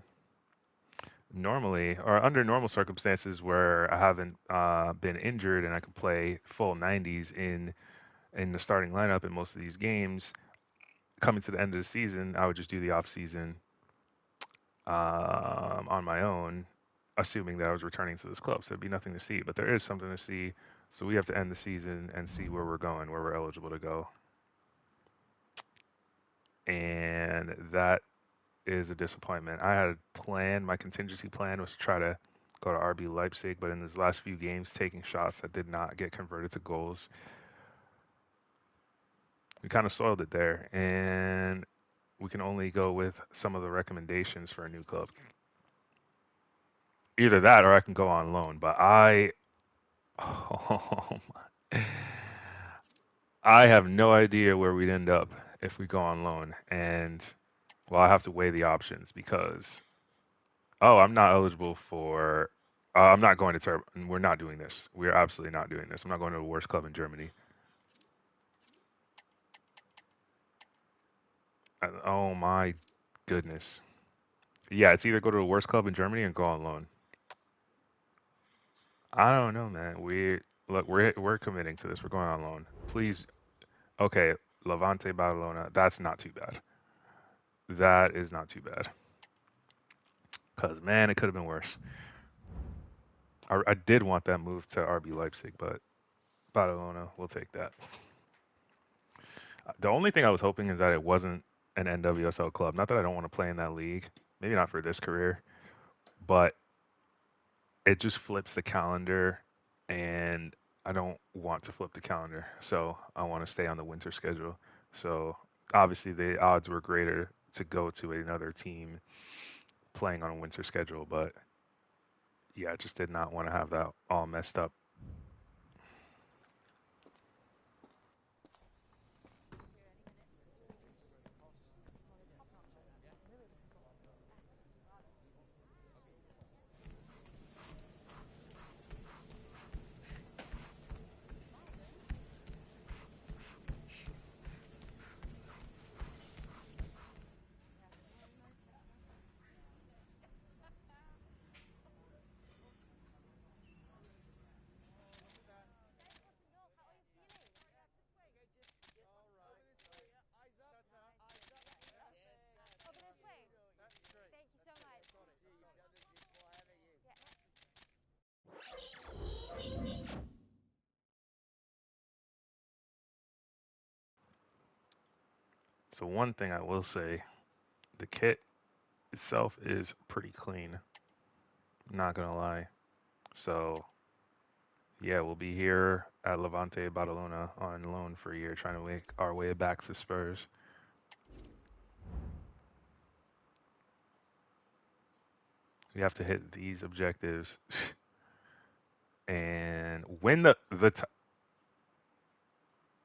Normally, or under normal circumstances where I haven't been injured and I can play full 90s in the starting lineup in most of these games, coming to the end of the season, I would just do the off season on my own, assuming that I was returning to this club. So there'd be nothing to see, but there is something to see. So we have to end the season and see where we're going, where we're eligible to go. And that is a disappointment. I had planned, my contingency plan was to try to go to RB Leipzig, but in these last few games, taking shots that did not get converted to goals, we kind of soiled it there. And we can only go with some of the recommendations for a new club. Either that or I can go on loan. But oh my, I have no idea where we'd end up if we go on loan. And well, I have to weigh the options because I'm not eligible for. I'm not going to Turb. We're not doing this. We're absolutely not doing this. I'm not going to the worst club in Germany. Oh my goodness. Yeah, it's either go to the worst club in Germany and go on loan. I don't know, man. We're committing to this. We're going on loan. Please. Okay, Levante, Badalona. That's not too bad. That is not too bad. Cause man, it could have been worse. I did want that move to RB Leipzig, but Badalona, we'll take that. The only thing I was hoping is that it wasn't an NWSL club. Not that I don't want to play in that league. Maybe not for this career, but it just flips the calendar, and I don't want to flip the calendar. So I want to stay on the winter schedule. So obviously the odds were greater to go to another team playing on a winter schedule, but yeah, I just did not want to have that all messed up. So one thing I will say, the kit itself is pretty clean. Not gonna lie. So yeah, we'll be here at Levante Badalona on loan for a year, trying to make our way back to Spurs. We have to hit these objectives and win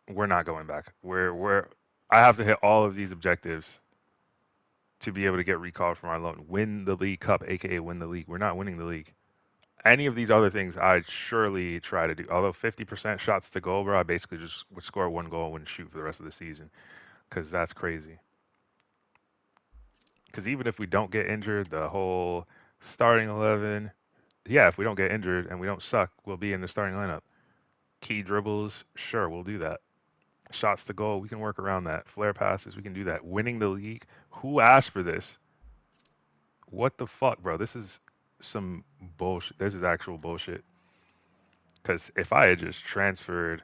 we're not going back. We're I have to hit all of these objectives to be able to get recalled from our loan. Win the League Cup, aka win the league. We're not winning the league. Any of these other things, I'd surely try to do. Although 50% shots to goal, bro, I basically just would score one goal and wouldn't shoot for the rest of the season because that's crazy. Because even if we don't get injured, the whole starting 11, yeah, if we don't get injured and we don't suck, we'll be in the starting lineup. Key dribbles, sure, we'll do that. Shots to goal, we can work around that. Flare passes, we can do that. Winning the league, who asked for this? What the fuck, bro? This is some bullshit. This is actual bullshit. Because if I had just transferred,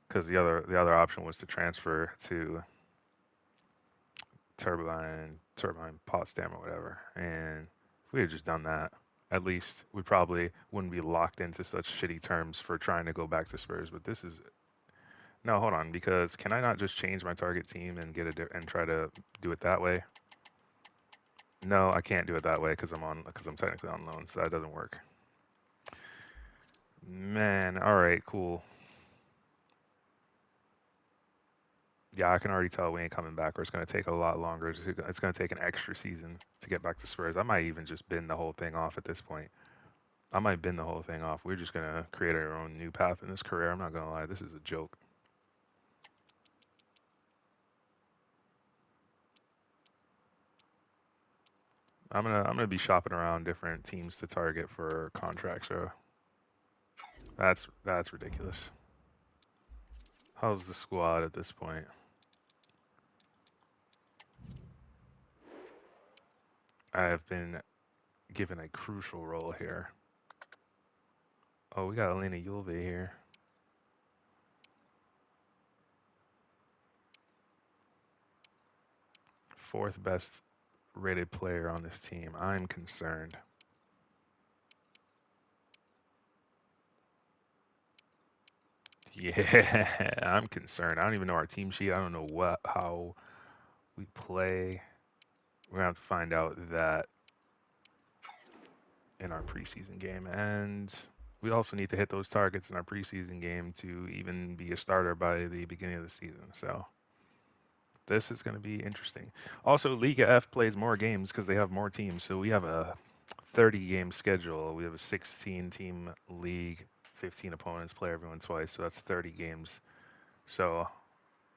because the other option was to transfer to Turbine Potsdam or whatever, and if we had just done that, at least we probably wouldn't be locked into such shitty terms for trying to go back to Spurs. But this is no, hold on, because can I not just change my target team and and try to do it that way? No, I can't do it that way because I'm technically on loan, so that doesn't work. Man, all right, cool. Yeah, I can already tell we ain't coming back, or it's going to take a lot longer. It's going to take an extra season to get back to Spurs. I might even just bin the whole thing off at this point. I might bin the whole thing off. We're just going to create our own new path in this career. I'm not going to lie. This is a joke. I'm gonna be shopping around different teams to target for contracts. So that's ridiculous. How's the squad at this point? I have been given a crucial role here. Oh, we got Elena Yulve here. Fourth best rated player on this team. I'm concerned. Yeah, I'm concerned. I don't even know our team sheet. I don't know how we play. We're gonna have to find out that in our preseason game, and we also need to hit those targets in our preseason game to even be a starter by the beginning of the season. So this is going to be interesting. Also, Liga F plays more games because they have more teams. So we have a 30-game schedule. We have a 16-team league, 15 opponents, play everyone twice. So that's 30 games. So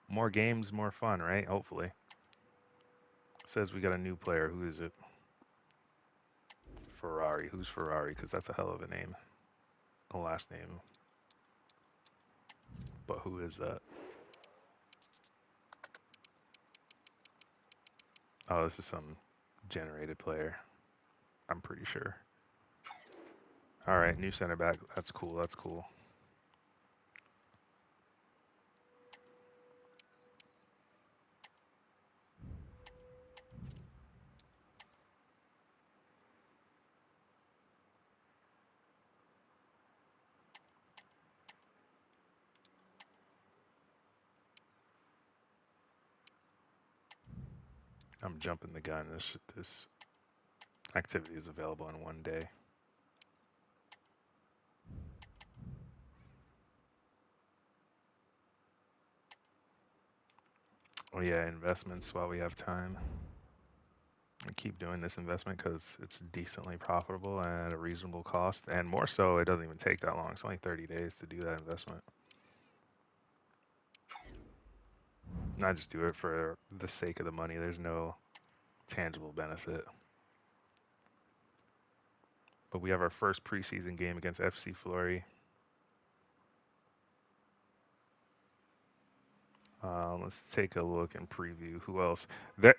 more games, more fun, right? Hopefully. Says we got a new player. Who is it? Ferrari. Who's Ferrari? Because that's a hell of a name. A last name. But who is that? Oh, this is some generated player. I'm pretty sure. All right, new center back. That's cool. That's cool. I'm jumping the gun. This activity is available in 1 day. Oh yeah, investments while we have time. I keep doing this investment because it's decently profitable and at a reasonable cost. And more so, it doesn't even take that long. It's only 30 days to do that investment. Not just do it for the sake of the money. There's no tangible benefit. But we have our first preseason game against FC Fleury. Let's take a look and preview. Who else? There.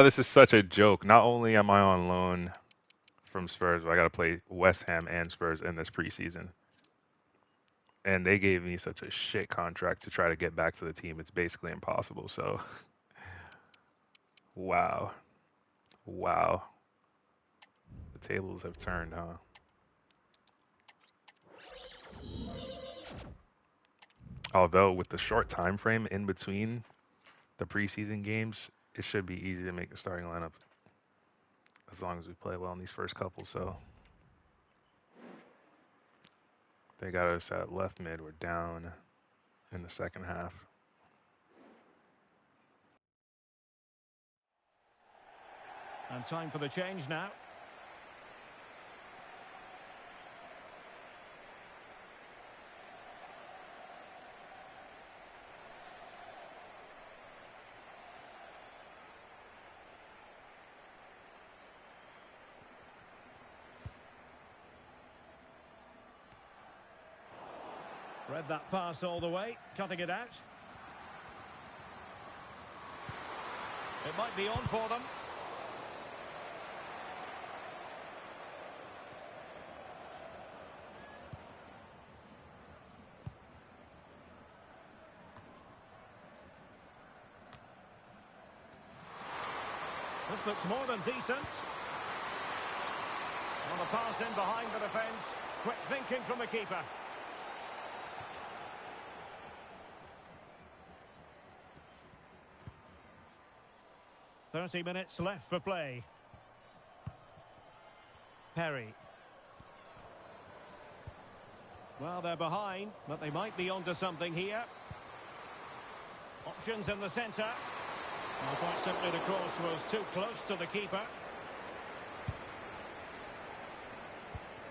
This is such a joke. Not only am I on loan from Spurs, but I got to play West Ham and Spurs in this preseason. And they gave me such a shit contract to try to get back to the team. It's basically impossible. So, wow. Wow. The tables have turned, huh? Although with the short time frame in between the preseason games, it should be easy to make the starting lineup as long as we play well in these first couple. So they got us at left mid. We're down in the second half. And time for the change now. Read that pass all the way, cutting it out. It might be on for them. This looks more than decent. On the pass in behind the defence. Quick thinking from the keeper. "30 minutes left for play." Perry. Well, they're behind, but they might be onto something here. Options in the centre. Well, quite simply, the course was too close to the keeper.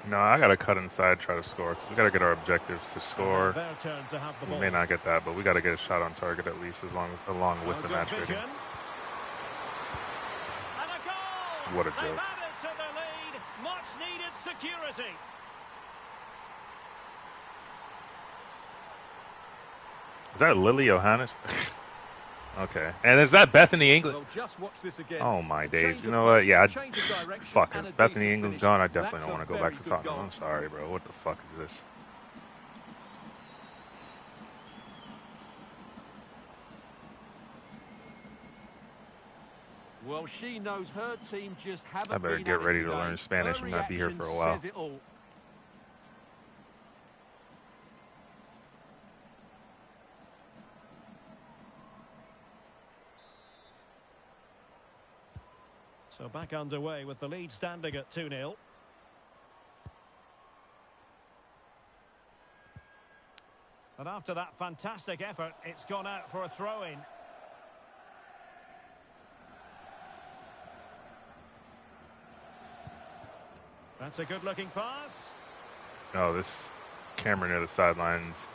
No, I got to cut inside, try to score. We got to get our objectives to score. Their turn to have the We ball. may not get that, but we got to get a shot on target at least, along with the match rating. And a goal! What a They've joke. added to the lead. Much needed security. Is that Lily Johannes? Okay. And is that Bethany England? Well, just watch this again. Oh my days. Change You of know what? pace, Yeah, change of direction, fuck and it. a Bethany decent England's finish. gone. I definitely That's don't a want to go very back to good Tottenham. goal. I'm sorry, bro. What the fuck is this? Well, she knows her team just haven't I better been get at it ready to today. learn Spanish Her and not be here reaction for a while. says it all. So back underway with the lead standing at 2-0. And after that fantastic effort, it's gone out for a throw-in. That's a good-looking pass. Oh, this camera near the sidelines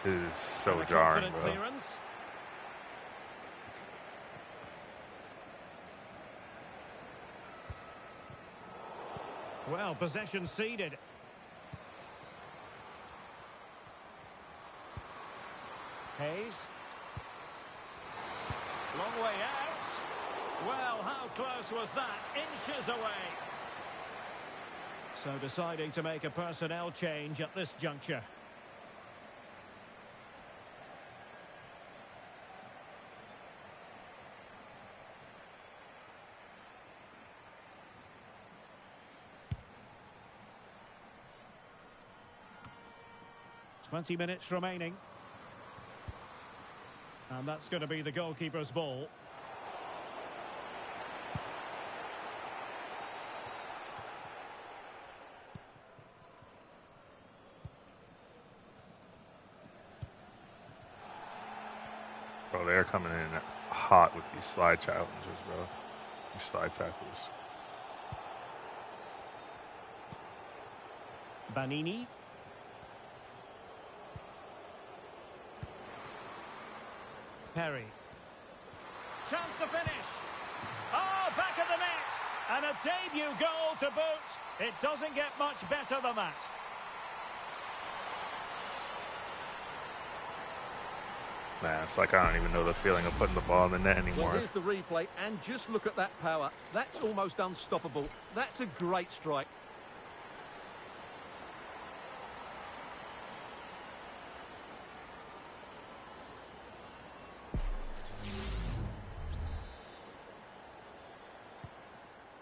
is so And a jarring, confident bro. clearance. Well, possession ceded. Hayes. Long way out. Well, how close was that? Inches away. So deciding to make a personnel change at this juncture. "20 minutes remaining. And that's going to be the goalkeeper's ball. Bro, they're coming in hot with these slide challenges, bro. These slide tackles. Banini. Perry. Chance to finish. Oh, back of the net. And a debut goal to boot. It doesn't get much better than that. Man, it's like I don't even know the feeling of putting the ball in the net anymore. Well, here's the replay, and just look at that power. That's almost unstoppable. That's a great strike.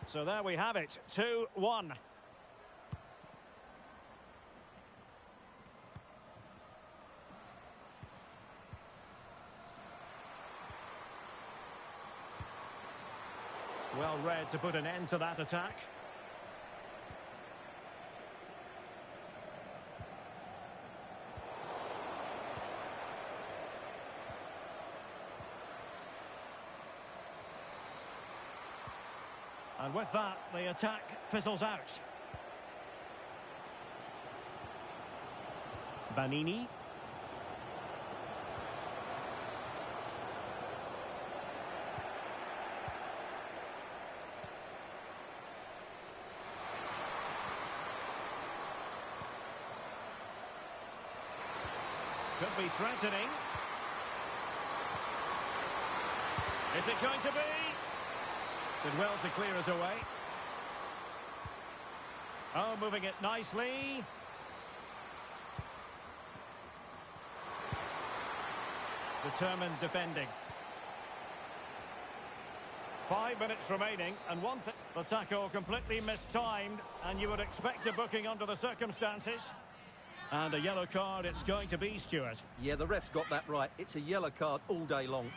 So there we have it, 2-1. Well read to put an end to that attack. And with that, the attack fizzles out. Banini. Could be threatening. Is it going to be? Did well to clear it away. Oh, moving it nicely. Determined defending. 5 minutes remaining, and the tackle completely mistimed, and you would expect a booking under the circumstances. And a yellow card it's going to be, Stuart. Yeah, the ref's got that right. It's a yellow card all day long.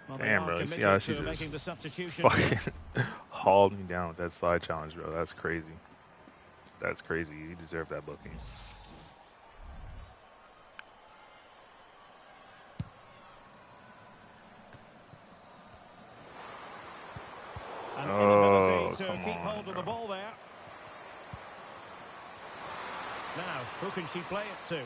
Well, damn, bro. See how she just fucking hauled me down with that slide challenge, bro. That's crazy. That's crazy. You deserve that booking. An Oh, inability to come keep on, hold of the bro. ball there. Now, who can she play it to?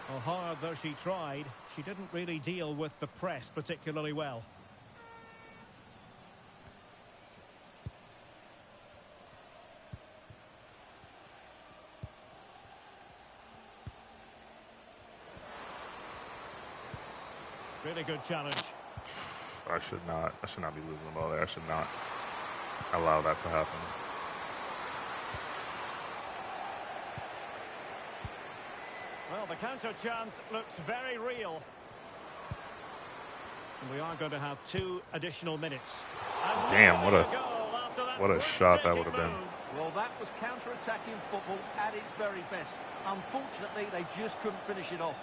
Well, hard though she tried, she didn't really deal with the press particularly well. Really good challenge. I should not be losing the ball there. I should not allow that to happen. Well, the counter chance looks very real. And we are going to have 2 additional minutes. And Damn, what a shot that would have been. Well, that was counter-attacking football at its very best. Unfortunately, they just couldn't finish it off.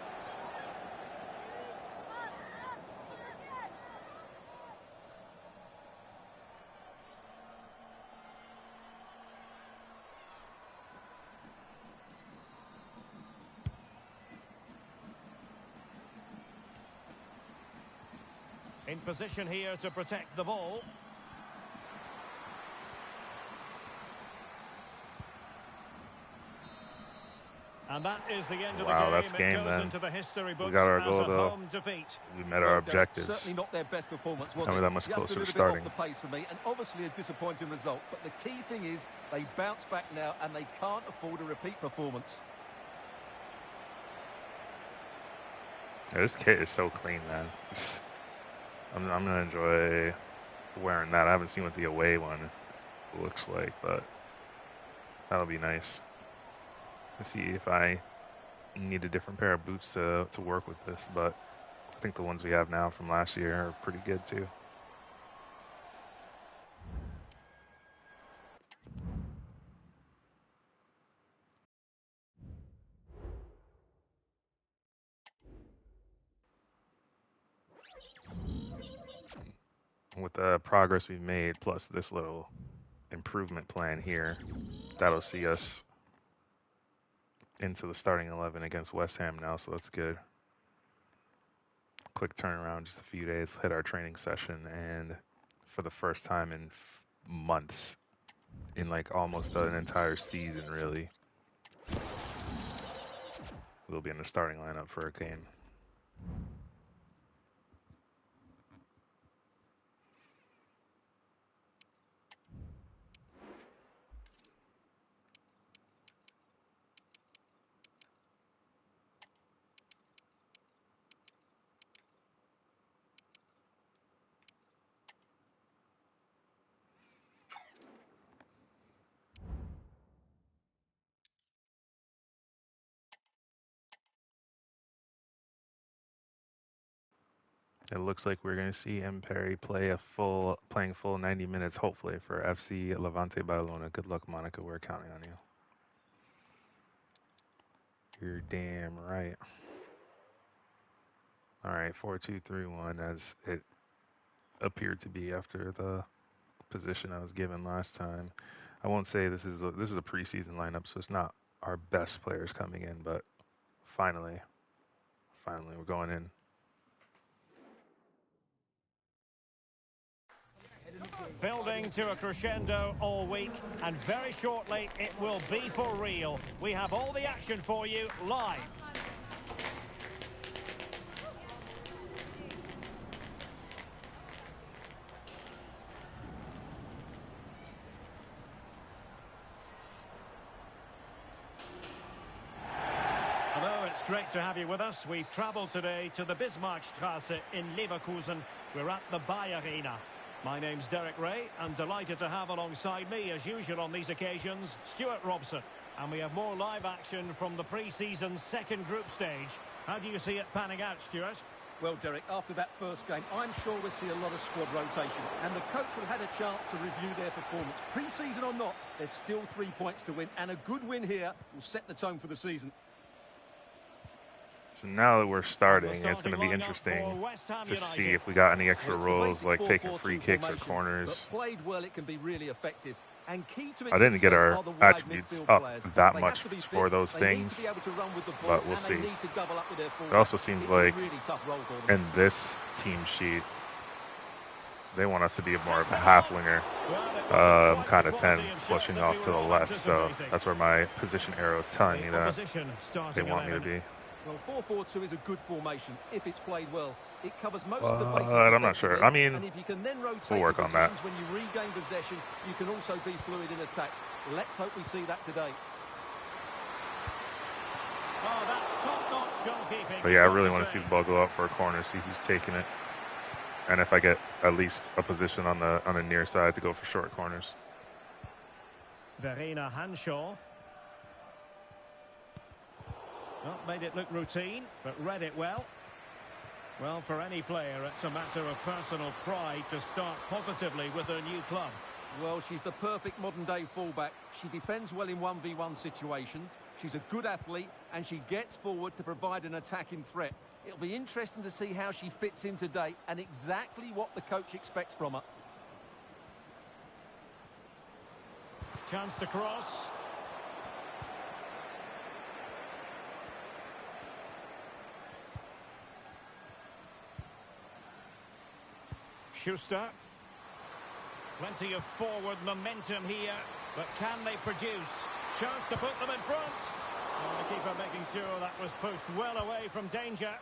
In position here to protect the ball. And that is the end of the game. That's game, it goes then. into the history books We got our as goal, a though. home defeat. We met our objectives. Certainly not their best performance, was Never it? that much Just closer a to little starting. bit off the pace for me, and obviously a disappointing result. But the key thing is they bounce back now, and they can't afford a repeat performance. Yeah, this kit is so clean, man. I'm gonna enjoy wearing that. I haven't seen what the away one looks like, but that'll be nice. Let's see if I need a different pair of boots to work with this, but I think the ones we have now from last year are pretty good too. with the progress we've made, plus this little improvement plan here, that'll see us into the starting 11 against West Ham now, so that's good. Quick turnaround, just a few days, hit our training session, and for the first time in months, in like almost an entire season, really, we'll be in the starting lineup for a game. It looks like we're going to see M. Perry playing full 90 minutes, hopefully, for FC Levante Badalona. Good luck, Monica. We're counting on you. You're damn right. All right, 4-2-3-1, as it appeared to be after the position I was given last time. I won't say this is a preseason lineup, so it's not our best players coming in, but finally, we're going in. Building to a crescendo all week, and very shortly it will be for real. We have all the action for you live. Hello, it's great to have you with us. We've travelled today to the Bismarckstraße in Leverkusen. We're at the Arena. My name's Derek Ray. I'm delighted to have alongside me, as usual on these occasions, Stuart Robson. And we have more live action from the pre-season second group stage. How do you see it panning out, Stuart? Well, Derek, after that first game, I'm sure we'll see a lot of squad rotation. And the coach will have had a chance to review their performance. Pre-season or not, there's still 3 points to win. And a good win here will set the tone for the season. So now that we're starting, it's going to be interesting to see if we got any extra roles, like taking free kicks or corners. But played well, it can be really effective. And key to its I didn't get success our are the wide attributes midfield up players. that They much have to be for fit, those they need things, to be able to run with the ball, but we'll and see. they need to double up with their It also seems It's like a really tough role for them. in this team sheet, they want us to be more of a half winger, kind of 10, flushing off to the left. So that's where my position arrow is telling me that they want me to be. Well, 4-4-2 is a good formation if it's played well. It covers most of the basics. I'm not sure. I mean, and if you can then rotate we'll work on that. when you regain possession, you can also be fluid in attack. Let's hope we see that today. Oh, that's top-notch goalkeeping. But yeah, I really want to see the ball go up for a corner, see who's taking it, and if I get at least a position on the near side to go for short corners. Verena Hanshaw. Well, made it look routine, but read it well. Well, for any player, it's a matter of personal pride to start positively with their new club. Well, she's the perfect modern-day fullback. She defends well in 1v1 situations. She's a good athlete, and she gets forward to provide an attacking threat. It'll be interesting to see how she fits in today and exactly what the coach expects from her. Chance to cross. Schuster. Plenty of forward momentum here, but can they produce? Chance to put them in front. And the keeper making sure that was pushed well away from danger.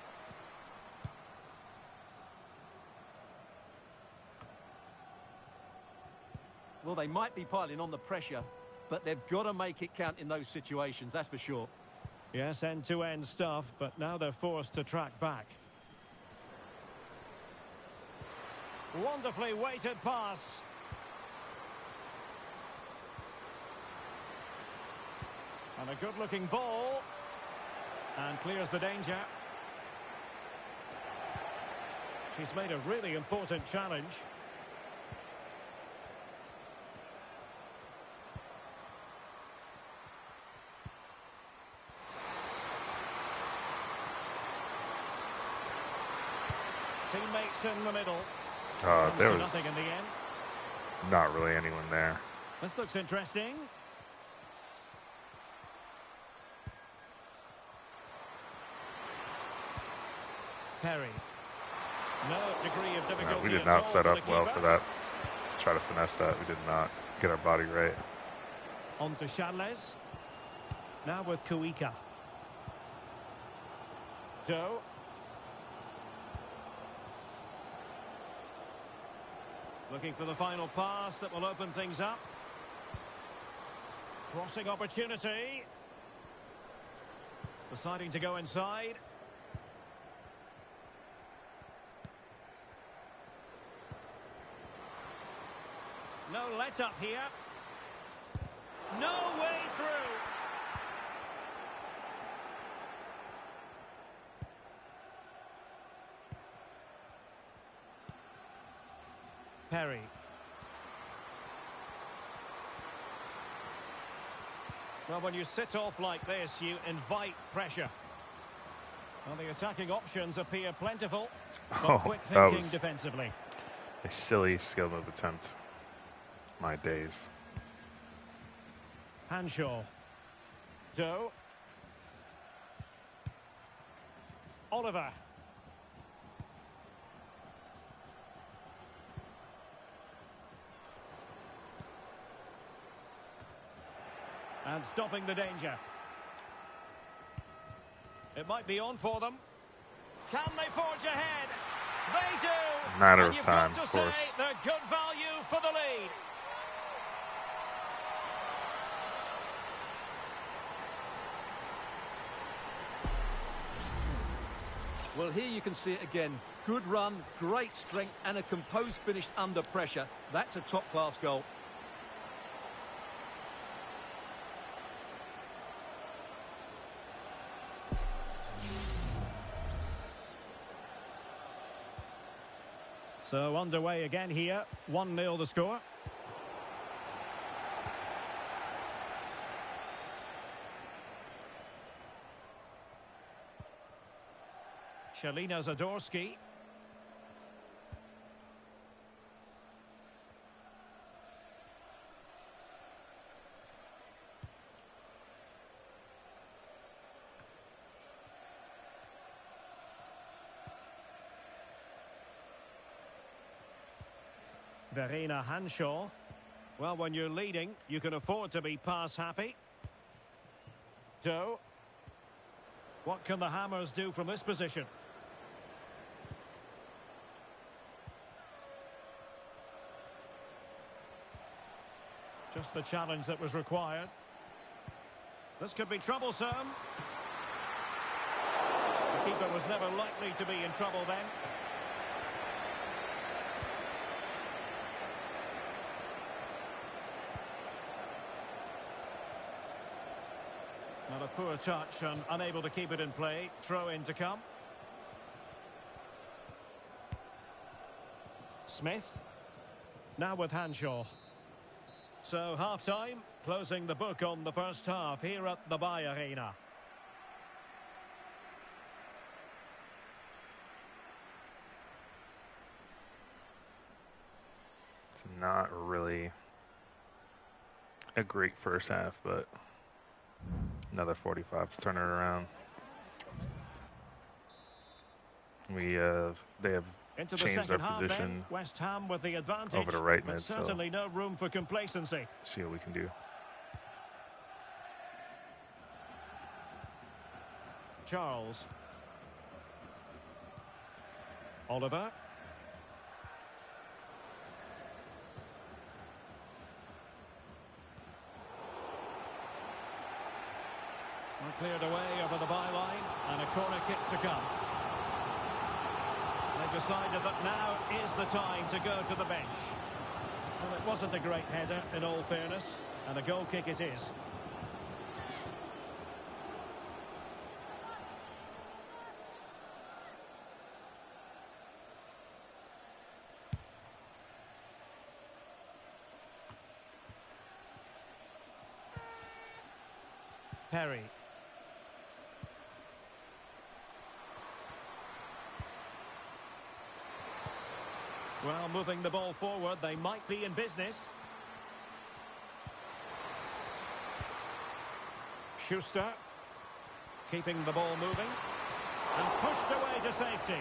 Well, they might be piling on the pressure, but they've got to make it count in those situations, that's for sure. Yes, end-to-end stuff, but now they're forced to track back. Wonderfully weighted pass. And a good-looking ball. And clears the danger. She's made a really important challenge. Teammates in the middle. Comes There to was nothing in the end. not really anyone there. This looks interesting. Perry. No degree of difficulty We did at not all set for up the well keeper. for that. Try to finesse that. We did not get our body right. On to Charles. Now with Kuika. Doe. Looking for the final pass that will open things up. Crossing opportunity. Deciding to go inside. No let up here. No way through. Perry. Well, when you sit off like this, you invite pressure. Well, the attacking options appear plentiful, but quick that thinking was defensively. a silly skill move attempt. My days. Hanshaw. Doe. Oliver. And stopping the danger. It might be on for them. Can they forge ahead? They do. Matter and of you've time, got to of say course. they're good value for the lead. Well, here you can see it again. Good run, great strength, and a composed finish under pressure. That's a top-class goal. So underway again here. 1-0 the score. Shalina Zadorsky. Verena Hanshaw. Well, when you're leading, you can afford to be pass happy. Doe. What can the Hammers do from this position? Just the challenge that was required. This could be troublesome. The keeper was never likely to be in trouble then. Not a poor touch and unable to keep it in play. Throw in to come. Smith. Now with Hanshaw. So half-time, closing the book on the first half here at the Bay Arena. It's not really a great first half, but another 45 to turn it around. They have Into the changed our second half then, position West Ham with the advantage. over to right but mid, so certainly no room for complacency. see what we can do. Charles. Oliver. Well, cleared away over the byline and a corner kick to come. They've decided that now is the time to go to the bench. Well, it wasn't a great header in all fairness, and a goal kick it is. Perry. Well, moving the ball forward, they might be in business. Schuster, keeping the ball moving, and pushed away to safety.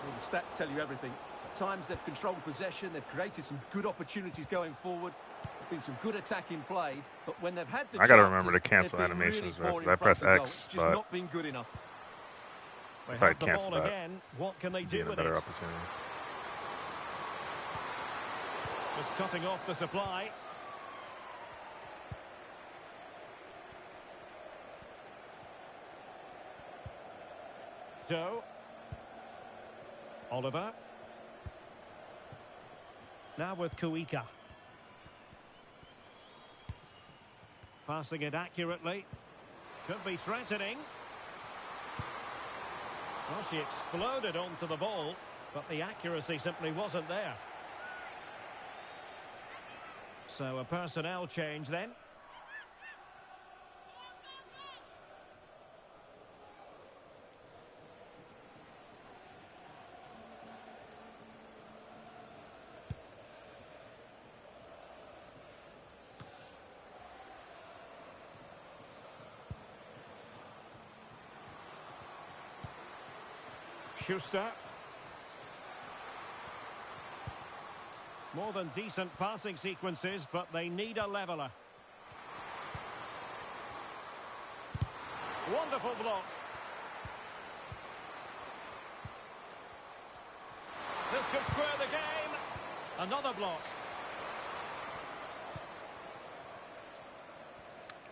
Well, the stats tell you everything. At times they've controlled possession, they've created some good opportunities going forward. There's been some good attacking play, but when they've had the I gotta chances, remember to cancel they've been animations, really right? poor 'Cause I in press front of goal. X, It's just but not been good enough. They if I have the cancel ball that, again. What can they be do in a with better it? opportunity. Just cutting off the supply. Doe. Oliver. Now with Kuika. Passing it accurately. Could be threatening. Well, she exploded onto the ball, but the accuracy simply wasn't there. So a personnel change then. Schuster. More than decent passing sequences, but they need a leveller. Wonderful block. This could square the game. Another block.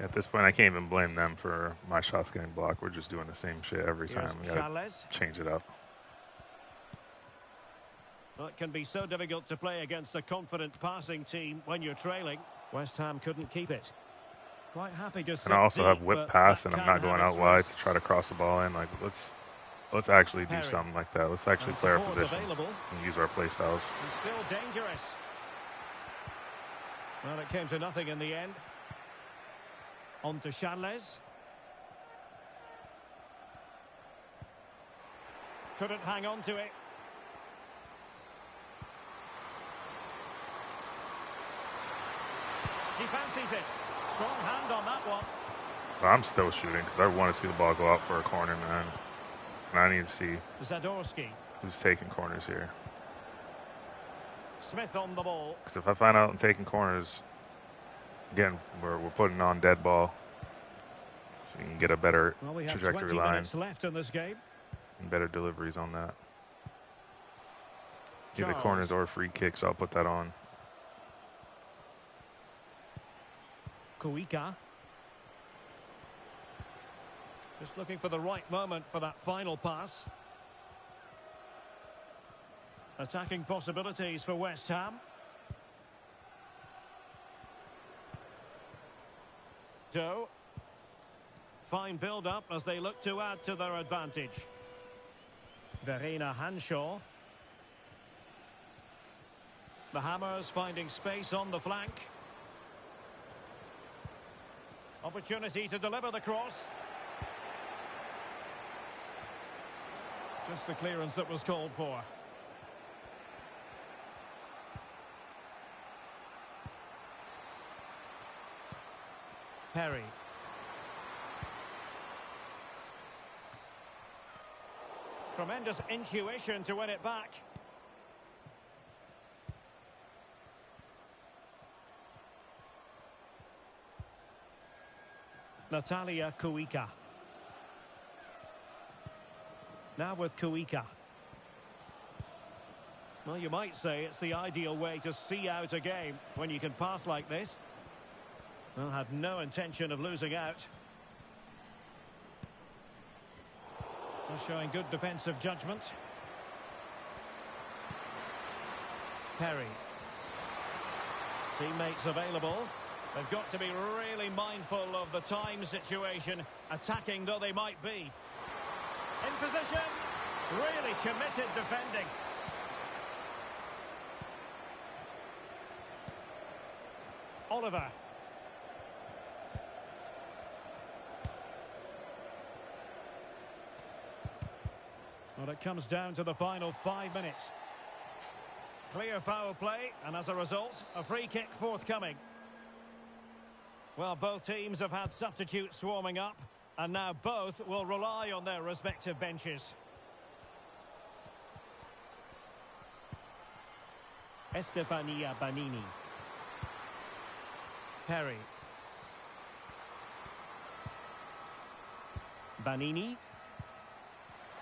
At this point, I can't even blame them for my shots getting blocked. We're just doing the same shit every Here's time. We gotta Chalez. change it up. Well, it can be so difficult to play against a confident passing team when you're trailing. West Ham couldn't keep it. Quite happy to sit And I also have deep, whip but pass, that and I'm can not going have out its wide risks. to try to cross the ball in. Like, let's actually do Perry. something like that. Let's actually And play our support position available. and use our play styles. And still dangerous. Well, it came to nothing in the end. On to Chalez. Couldn't hang on to it. She fancies it. Strong hand on that one. But I'm still shooting because I want to see the ball go out for a corner, man. And I need to see Zadorsky. who's taking corners here. Smith on the ball. Because if I find out I'm taking corners, again, we're putting on dead ball. So we can get a better Well, we have trajectory 20 line minutes left in this game. and better deliveries on that. Either Charles. corners or free kicks, I'll put that on. Kuika. Just looking for the right moment for that final pass. Attacking possibilities for West Ham. Doe. Fine build-up as they look to add to their advantage. Verena Hanshaw. The Hammers finding space on the flank. Opportunity to deliver the cross. Just the clearance that was called for. Perry. Tremendous intuition to win it back. Natalia Kuika. Now with Kuika. Well, you might say it's the ideal way to see out a game when you can pass like this. Well, had no intention of losing out. Well, showing good defensive judgment. Perry. Teammates available. They've got to be really mindful of the time situation, attacking though they might be. In position, really committed defending. Oliver. Well, it comes down to the final 5 minutes. Clear foul play, and as a result, a free kick forthcoming. Well, both teams have had substitutes swarming up, and now both will rely on their respective benches. Estefania Banini. Perry. Banini.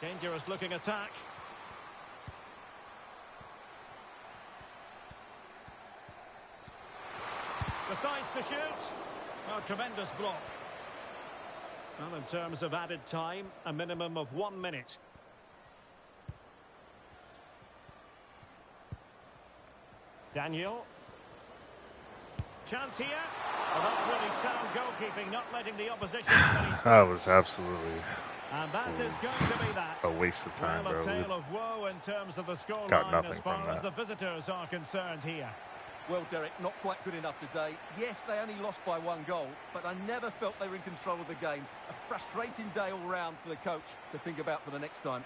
Dangerous looking attack. Decides to shoot. Oh, tremendous block. Well, in terms of added time, a minimum of 1 minute. Daniel. Chance here. Oh, that's really sound goalkeeping, not letting the opposition have any space. That was absolutely And that is going to be that. a waste of time, Well, a bro. tale of woe in terms of the Got scoreline nothing as far from as that. the visitors are concerned here. Well, Derek, not quite good enough today. Yes, they only lost by 1 goal, but I never felt they were in control of the game. A frustrating day all round for the coach to think about for the next time.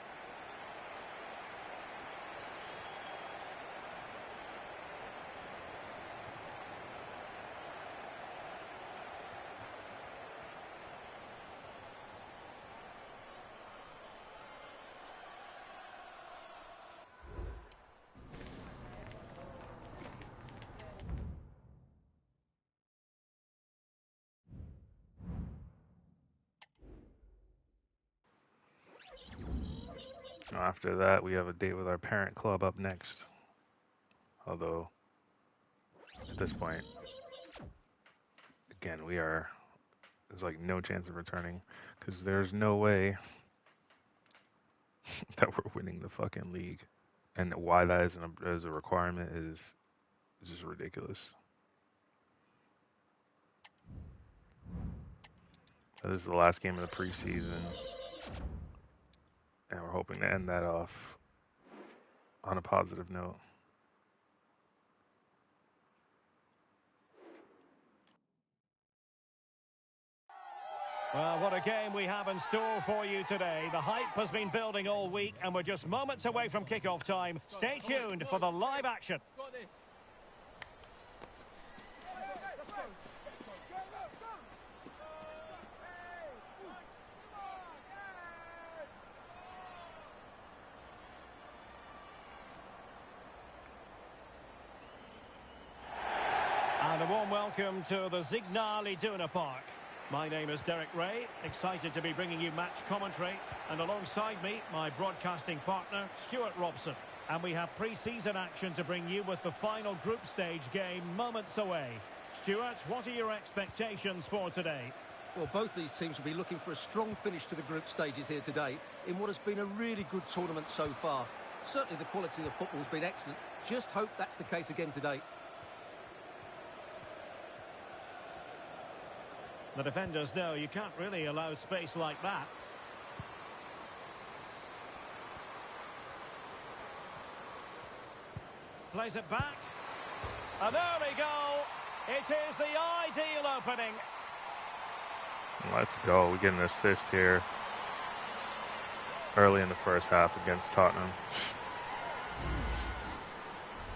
After that, we have a date with our parent club up next. Although, at this point, again, there's like no chance of returning because there's no way that we're winning the fucking league. And why that is a requirement is just ridiculous. This is the last game of the preseason. And we're hoping to end that off on a positive note. Well, what a game we have in store for you today. The hype has been building all week, and we're just moments away from kickoff time. Stay tuned for the live action. And a warm welcome to the Signal Iduna Park. My name is Derek Ray, excited to be bringing you match commentary. And alongside me, my broadcasting partner, Stuart Robson. And we have pre-season action to bring you with the final group stage game moments away. Stuart, what are your expectations for today? Well, both these teams will be looking for a strong finish to the group stages here today in what has been a really good tournament so far. Certainly the quality of the football has been excellent. Just hope that's the case again today. The defenders know you can't really allow space like that. Plays it back. An early goal. It is the ideal opening. Let's go. We get an assist here early in the first half against Tottenham.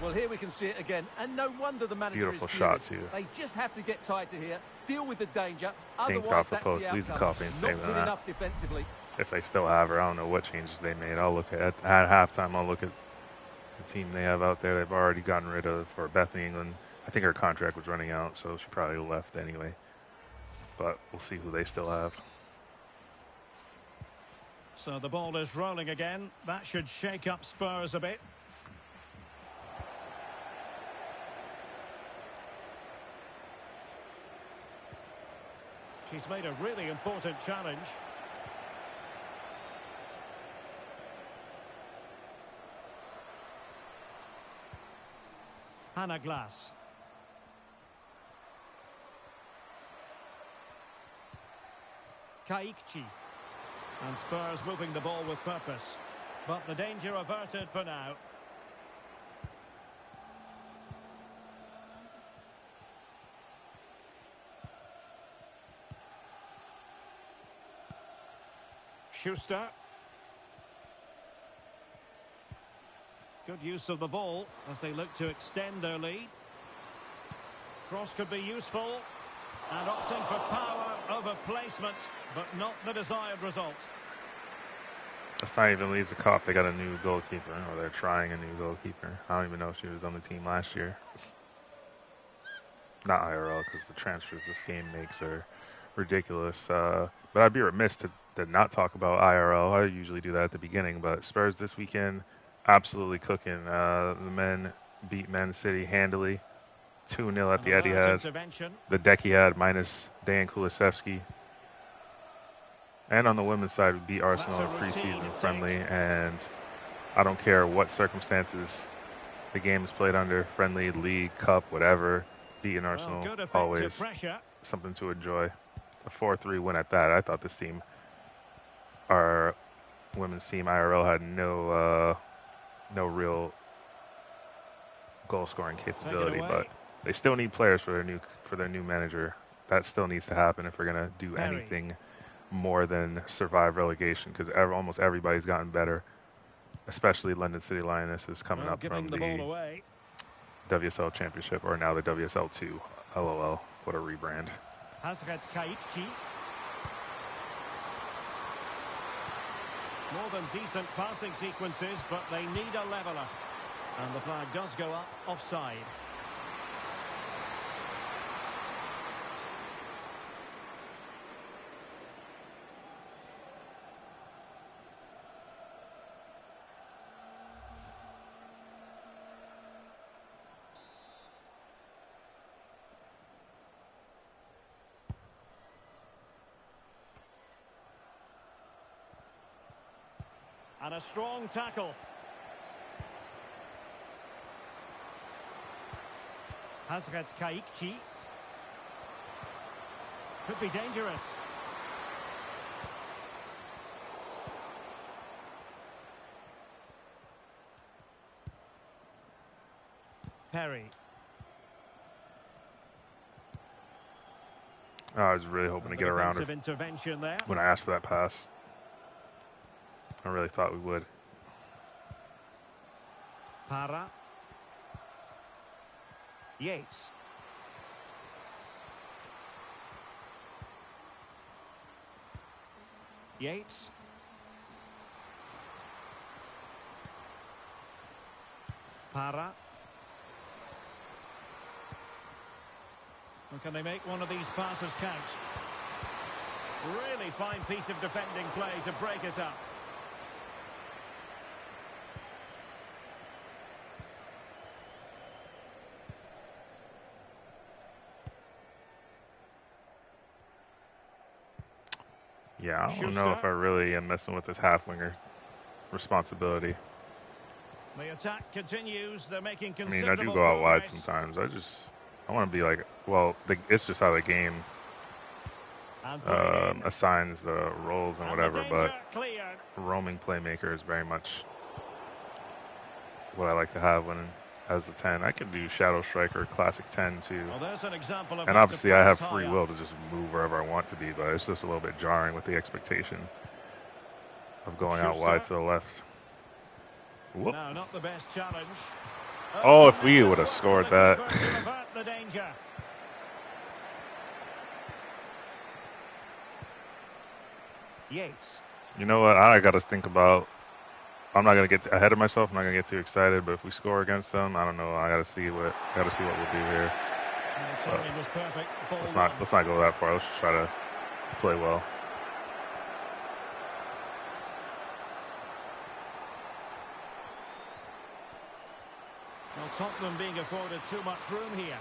Well, here we can see it again, and no wonder the manager Beautiful is shot, furious. too. They just have to get tighter here, deal with the danger. Dinked Otherwise, off the that's post, the leaves the outcome. coffee and Not saving good that. enough defensively. If they still have her, I don't know what changes they made. I'll look at halftime. I'll look at the team they have out there. They've already gotten rid of for Bethany England. I think her contract was running out, so she probably left anyway. But we'll see who they still have. So the ball is rolling again. That should shake up Spurs a bit. She's made a really important challenge. Hannah Glass. Kaikchi. And Spurs moving the ball with purpose. But the danger averted for now. Schuster. Good use of the ball as they look to extend their lead. Cross could be useful. And opting for power over placement, but not the desired result. That's not even Lisa Kopp. They got a new goalkeeper, or they're trying a new goalkeeper. I don't even know if she was on the team last year. Not IRL, because the transfers this game makes are ridiculous. But I'd be remiss to not talk about IRL. I usually do that at the beginning, but Spurs this weekend, absolutely cooking. The men beat Man City handily. 2-0 at the Etihad. The Decky had minus Dan Kulusevski. And on the women's side, we beat Arsenal in preseason friendly. And I don't care what circumstances the game is played under, friendly, league, cup, whatever. Beating Arsenal, always something to enjoy. A 4-3 win at that. I thought this team, our women's team, IRL, had no real goal-scoring capability, but they still need players for their new manager. That still needs to happen if we're gonna do anything more than survive relegation, because almost everybody's gotten better, especially London City Lionesses coming up from the WSL Championship, or now the WSL 2. LOL, what a rebrand. More than decent passing sequences, but they need a leveller. And the flag does go up offside. And a strong tackle. Hazret Kaikchi. Could be dangerous. Perry. I was really hoping to get around it when I asked for that pass. I really thought we would. Para. Yates. Yates. Para. And can they make one of these passes count? Really fine piece of defending play to break us up. Yeah, I don't know if I really am messing with this half-winger responsibility. The attack continues. They're making I mean, I do go out wide sometimes. I want to be like, well, it's just how the game assigns the roles and whatever, but roaming playmaker is very much what I like to have when as a 10. I can do shadow striker, classic 10 too. Well, there's an example of, and obviously I have free will to just move wherever I want to be, but it's just a little bit jarring with the expectation of going out wide to the left. Whoop. No, not the best challenge. Oh, if we would have scored that. Yates. You know what? I got to think about. I'm not gonna get ahead of myself. I'm not gonna get too excited. But if we score against them, I don't know. I gotta see what we'll do here. Let's not go that far. Let's just try to play well. Well, Tottenham being afforded too much room here.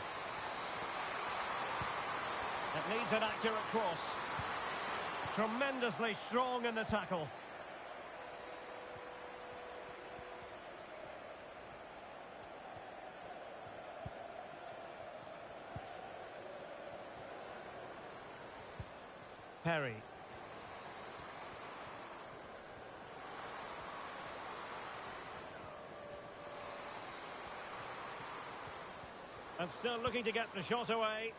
It needs an accurate cross. Tremendously strong in the tackle. Perry. And still looking to get the shot away.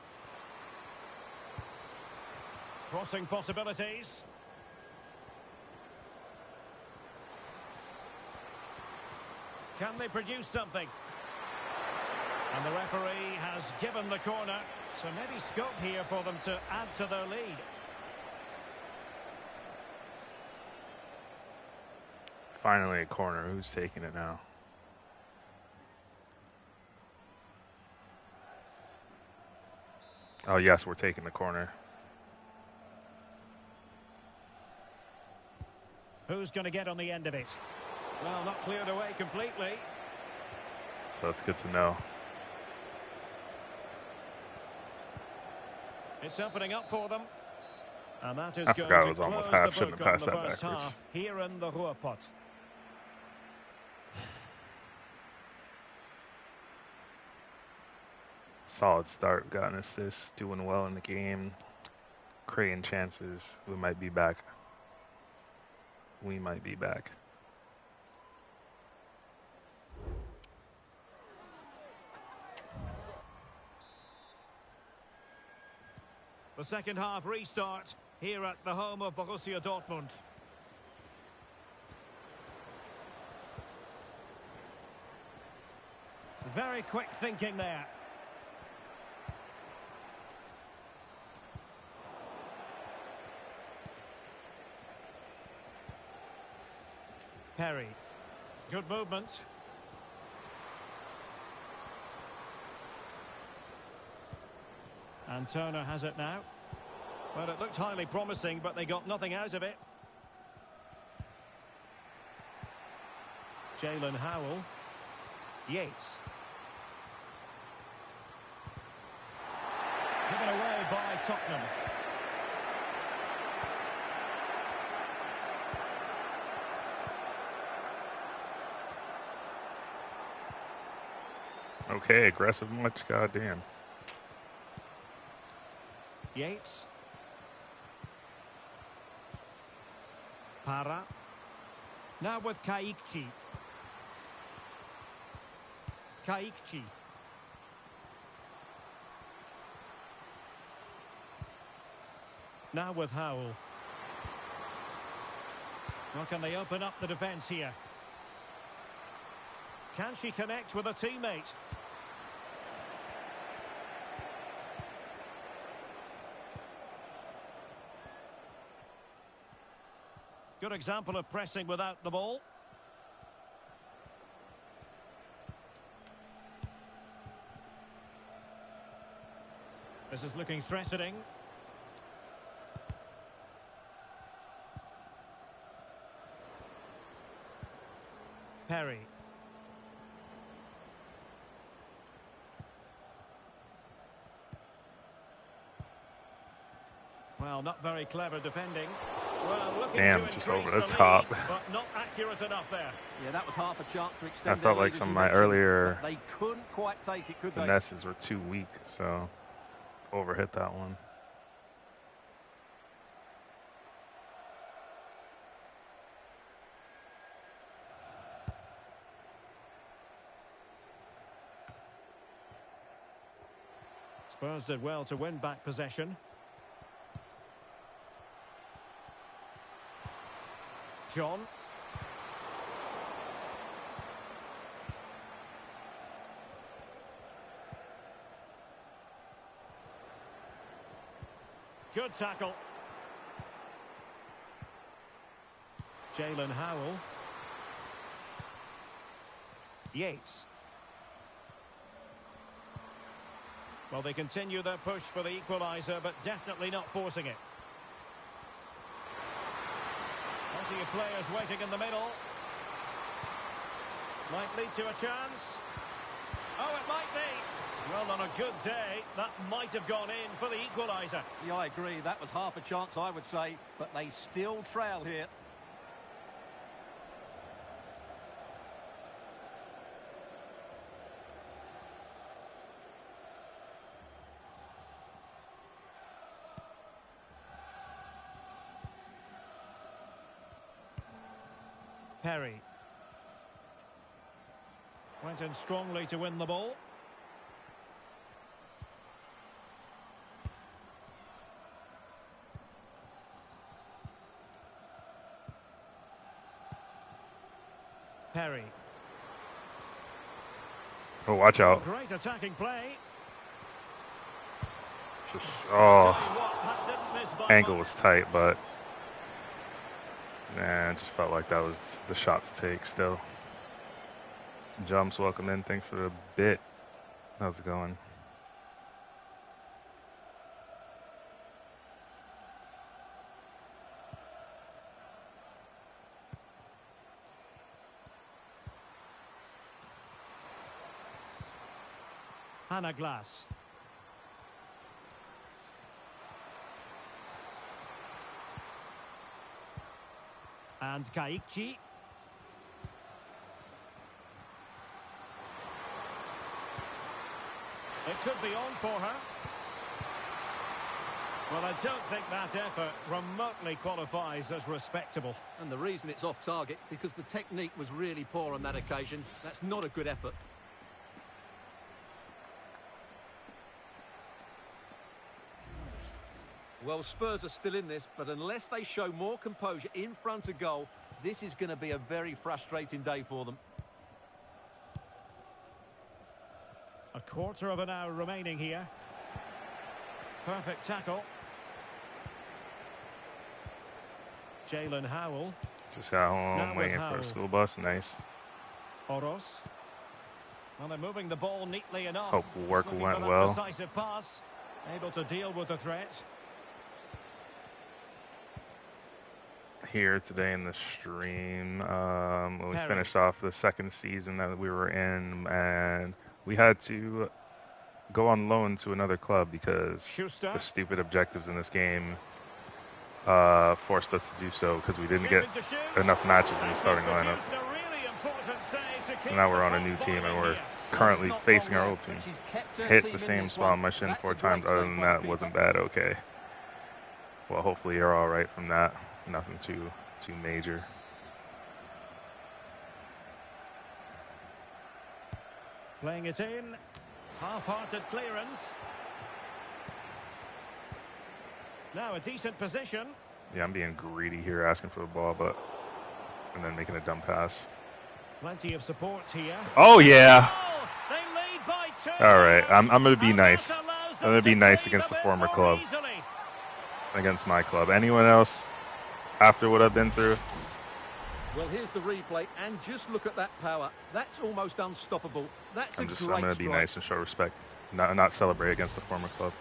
Crossing possibilities. Can they produce something? And the referee has given the corner, so maybe scope here for them to add to their lead. Finally a corner. Who's taking it now? Oh, yes, we're taking the corner. Who's going to get on the end of it? Well, not cleared away completely. So it's good to know. It's opening up for them. And that is I going forgot to it was almost close half. the Shouldn't book have on passed the that first backwards. half here in the Ruhrpott. Solid start. Got an assist. Doing well in the game. Creating chances. We might be back. We might be back. The second half restart here at the home of Borussia Dortmund. Very quick thinking there. Perry. Good movement. And Turner has it now. Well, it looked highly promising, but they got nothing out of it. Jalen Howell. Yates. Given away by Tottenham. Okay, aggressive much. Goddamn. Yates. Para. Now with Kaikchi. Kaikchi. Now with Howell. Well, can they open up the defence here? Can she connect with a teammate? Good example of pressing without the ball. This is looking threatening. Perry. Well, not very clever defending. Well, looking Damn, to just increase over the lead, top. but not accurate enough there. Yeah, that was half a chance to extend I felt their like lead, some as of you my mentioned, earlier but they couldn't quite take it, could they? finesses were too weak, so overhit that one. Spurs did well to win back possession. John. Good tackle. Jalen Howell. Yates. Well, they continue their push for the equaliser, but definitely not forcing it. Plenty of players waiting in the middle. Might lead to a chance. Oh, it might be. Well, on a good day, that might have gone in for the equaliser. Yeah, I agree. That was half a chance, I would say, but they still trail here. Perry. Went in strongly to win the ball. Perry. Oh, watch out. Great attacking play. Just, I'll oh, tell you what, that didn't miss by angle much. was tight, but nah, it just felt like that was the shot to take still. Jumps, welcome in. Thanks for the bit. How's it going? Hannah Glass. And Kaikchi. It could be on for her. Well, I don't think that effort remotely qualifies as respectable. And the reason it's off target, because the technique was really poor on that occasion. That's not a good effort. Well, Spurs are still in this, but unless they show more composure in front of goal, this is going to be a very frustrating day for them. A quarter of an hour remaining here. Perfect tackle. Jalen Howell. Just got Now home with waiting for Howell. a school bus. Nice. Oros. Well, they're moving the ball neatly enough. Hope work Looking went for that well. decisive pass. Able to deal with the threat. Here today in the stream, when we Perry. finished off the second season that we were in, and we had to go on loan to another club because Schuster. the stupid objectives in this game forced us to do so because we didn't get Shaping to shoot. enough matches in the And starting he's lineup. produced a really important save to keep So now we're the on a ball new team and boiling we're here. currently It's not facing long our old left, team. but she's kept her Hit team the in same this spot on one. my shin That's 4 a great times. Other save than by the that, keeper. wasn't bad. Okay. Well, hopefully you're all right from that. Nothing too major. Playing it in. Half-hearted clearance. Now a decent position. Yeah, I'm being greedy here, asking for the ball, and then making a dumb pass. Plenty of support here. Oh yeah. Oh, they lead by 2. All right. I'm gonna be And nice. that allows I'm them gonna be to nice breathe against a the bit former more club, easily. against my club. Anyone else after what I've been through? Well, here's the replay, and just look at that power. That's almost unstoppable. That's I'm a gonna great be strike. nice and show respect, not celebrate against the former club.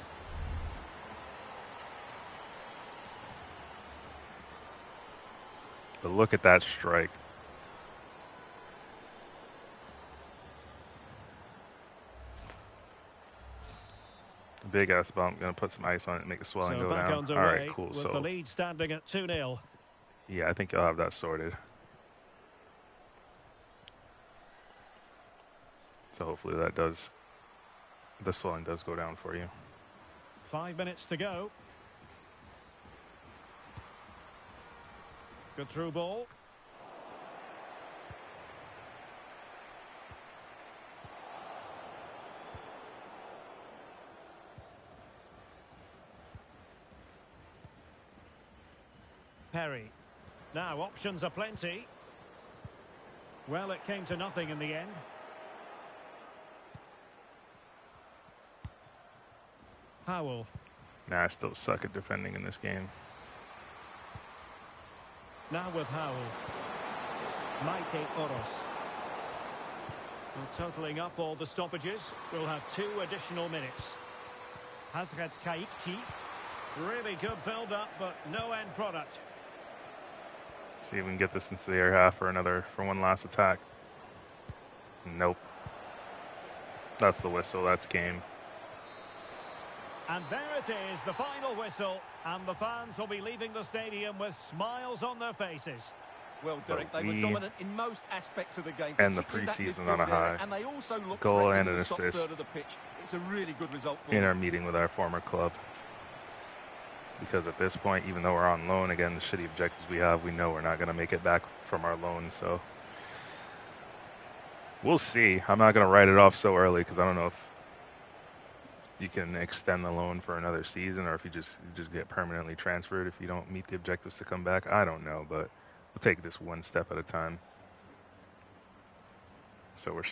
But look at that strike. Big ass bump. Gonna put some ice on it and make the swelling So go back down. underway All right, cool. with the So lead standing at 2-0. yeah, I think you'll have that sorted. So hopefully the swelling does go down for you. 5 minutes to go. Good through ball. Perry. Now options are plenty. Well, it came to nothing in the end. Howell. Nah, I still suck at defending in this game. Now with Howell. Maite Oros. Well, totaling up all the stoppages, we'll have 2 additional minutes. Hazrat Kaikchi. Really good build-up, but no end product. See if we can get this into the air half for one last attack. Nope. That's the whistle. That's game. And there it is, the final whistle. And the fans will be leaving the stadium with smiles on their faces. Well, Derek, they were dominant in most aspects of the game. And the particularly that preseason on a midfield area, high. and they also look Goal threatening and in an the top assist. third of the pitch. It's a really good result for In them. our meeting with our former club. Because at this point, even though we're on loan, again, the shitty objectives we have, we know we're not going to make it back from our loan. So we'll see. I'm not going to write it off so early because I don't know if you can extend the loan for another season or if you just get permanently transferred if you don't meet the objectives to come back. I don't know, but we'll take this one step at a time. So we're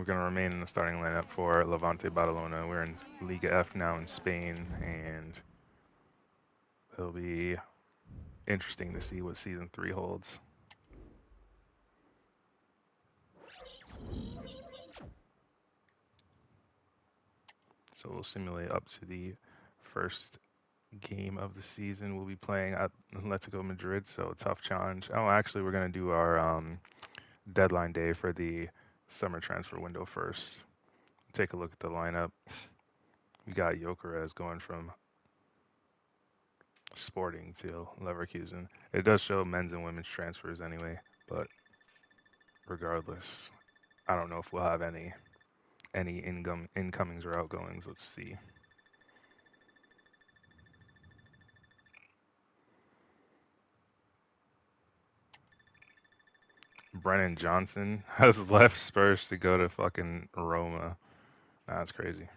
We're going to remain in the starting lineup for Levante Badalona. We're in Liga F now in Spain, and it'll be interesting to see what Season 3 holds. So we'll simulate up to the first game of the season. We'll be playing at Atletico Madrid, so a tough challenge. Oh, actually, we're going to do our deadline day for the summer transfer window first. Take a look at the lineup. We got Jokeres going from Sporting to Leverkusen. It does show men's and women's transfers anyway, but regardless, I don't know if we'll have any incomings or outgoings. Let's see. Brennan Johnson has left Spurs to go to fucking Roma. That's crazy.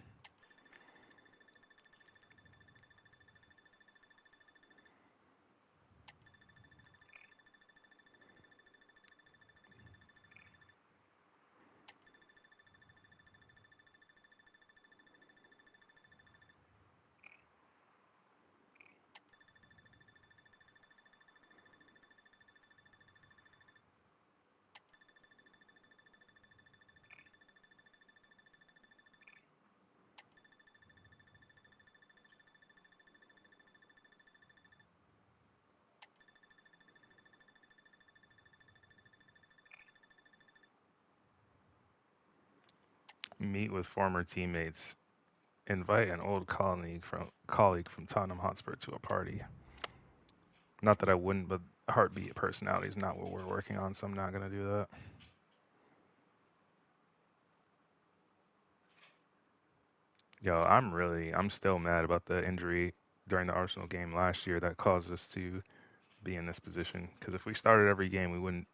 Meet with former teammates. Invite an old colleague from Tottenham Hotspur to a party. Not that I wouldn't, but heartbeat personality is not what we're working on, so I'm not gonna do that. Yo, I'm still mad about the injury during the Arsenal game last year that caused us to be in this position. Because if we started every game, we wouldn't.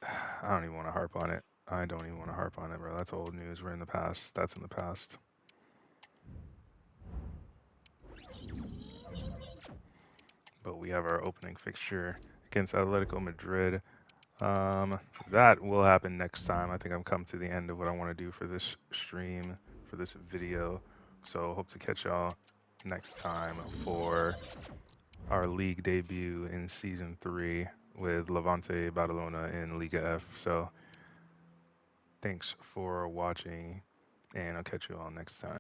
I don't even want to harp on it. I don't even want to harp on it, bro. That's old news. We're in the past. That's in the past. But we have our opening fixture against Atletico Madrid. That will happen next time. I think I'm come to the end of what I want to do for this stream, for this video. So hope to catch y'all next time for our league debut in Season 3 with Levante Badalona in Liga F. So thanks for watching, and I'll catch you all next time.